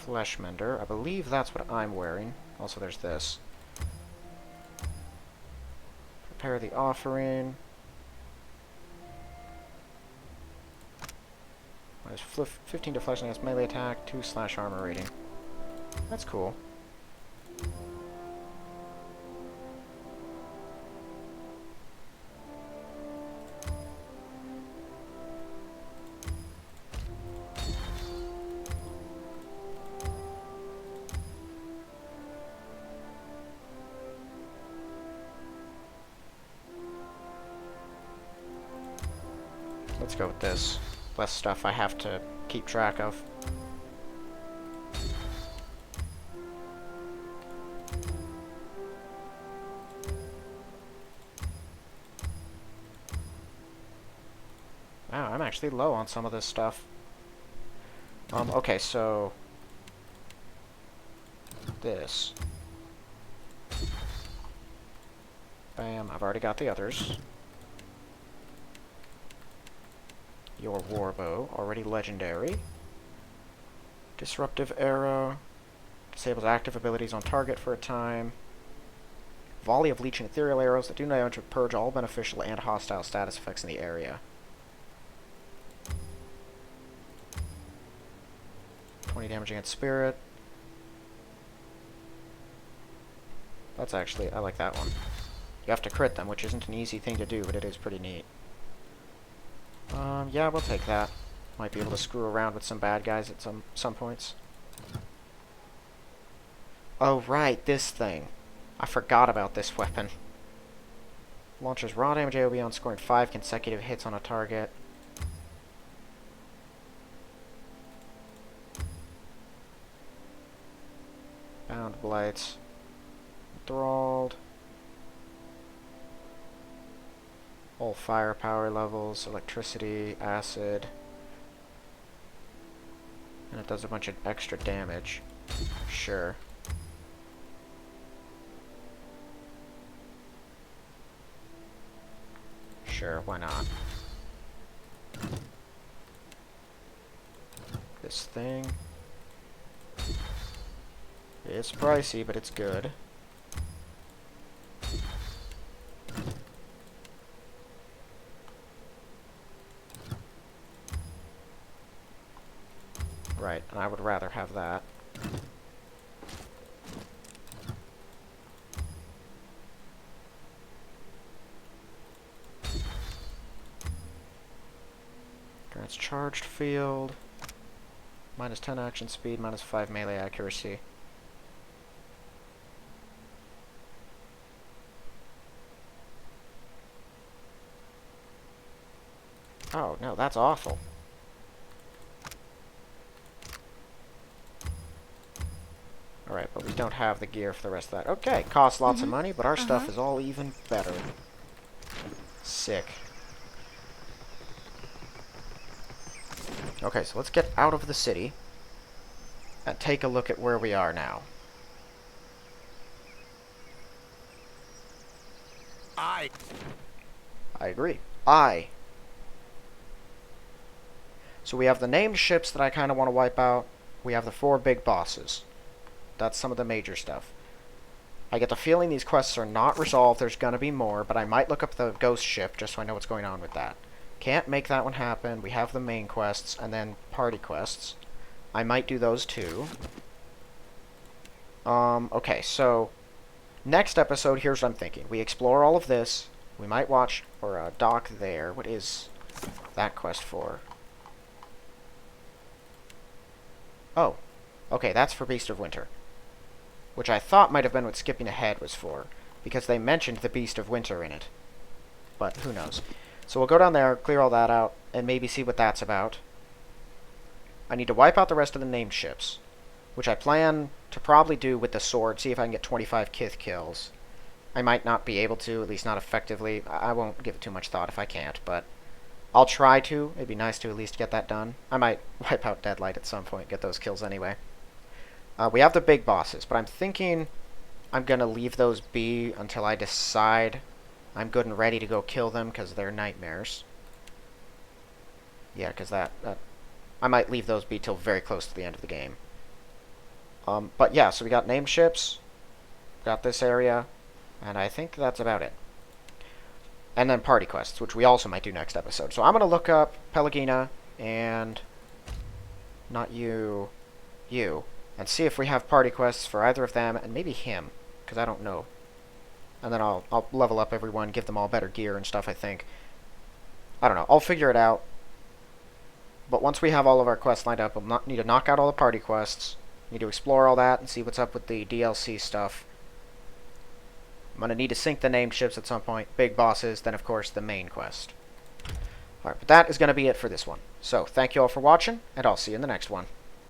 S1: Fleshmender. I believe that's what I'm wearing. Also, there's this. Prepare the offering. Minus 15 deflection against melee attack, 2 slash armor rating. That's cool. Let's go with this. Less stuff I have to keep track of. Wow, I'm actually low on some of this stuff. Okay, so... this. Bam, I've already got the others. Your Warbow, already legendary. Disruptive Arrow. Disables active abilities on target for a time. Volley of Leeching Ethereal Arrows that do damage to purge all beneficial and hostile status effects in the area. 20 damage against Spirit. That's actually, I like that one. You have to crit them, which isn't an easy thing to do, but it is pretty neat. Yeah, we'll take that. Might be able to screw around with some bad guys at some points. Oh, right, this thing. I forgot about this weapon. Launches raw damage AoE on scoring 5 consecutive hits on a target. Bound Blights. Enthralled. All firepower levels, electricity, acid. And it does a bunch of extra damage. Sure. Sure, why not? This thing. It's pricey, but it's good. Right, and I would rather have that. Grants charged field. Minus 10 action speed, minus 5 melee accuracy. Oh, no, that's awful. Alright, but we don't have the gear for the rest of that. Okay, costs lots of money, but our stuff is all even better. Sick. Okay, so let's get out of the city and take a look at where we are now. I agree. So we have the named ships that I kind of want to wipe out. We have the 4 big bosses. That's some of the major stuff. I get the feeling these quests are not resolved. There's going to be more, but I might look up the ghost ship just so I know what's going on with that. Can't make that one happen. We have the main quests and then party quests. I might do those too. Okay, so next episode, here's what I'm thinking. We explore all of this. We might watch or dock there. What is that quest for? Oh, okay, that's for Beast of Winter. Which I thought might have been what skipping ahead was for, because they mentioned the Beast of Winter in it. But who knows. So we'll go down there, clear all that out, and maybe see what that's about. I need to wipe out the rest of the named ships, which I plan to probably do with the sword, see if I can get 25 Kith kills. I might not be able to, at least not effectively. I won't give it too much thought if I can't, but I'll try to. It'd be nice to at least get that done. I might wipe out Deadlight at some point, get those kills anyway. We have the big bosses, but I'm thinking I'm going to leave those be until I decide I'm good and ready to go kill them, because they're nightmares. Yeah, because that I might leave those be till very close to the end of the game. But yeah, so we got named ships, got this area, and I think that's about it. And then party quests, which we also might do next episode. So I'm going to look up Pelagina and not you, and see if we have party quests for either of them, and maybe him, because I don't know. And then I'll level up everyone, give them all better gear and stuff, I think. I don't know. I'll figure it out. But once we have all of our quests lined up, we'll need to knock out all the party quests. Need to explore all that and see what's up with the DLC stuff. I'm going to need to sync the named ships at some point. Big bosses, then of course the main quest. Alright, but that is going to be it for this one. So, thank you all for watching, and I'll see you in the next one.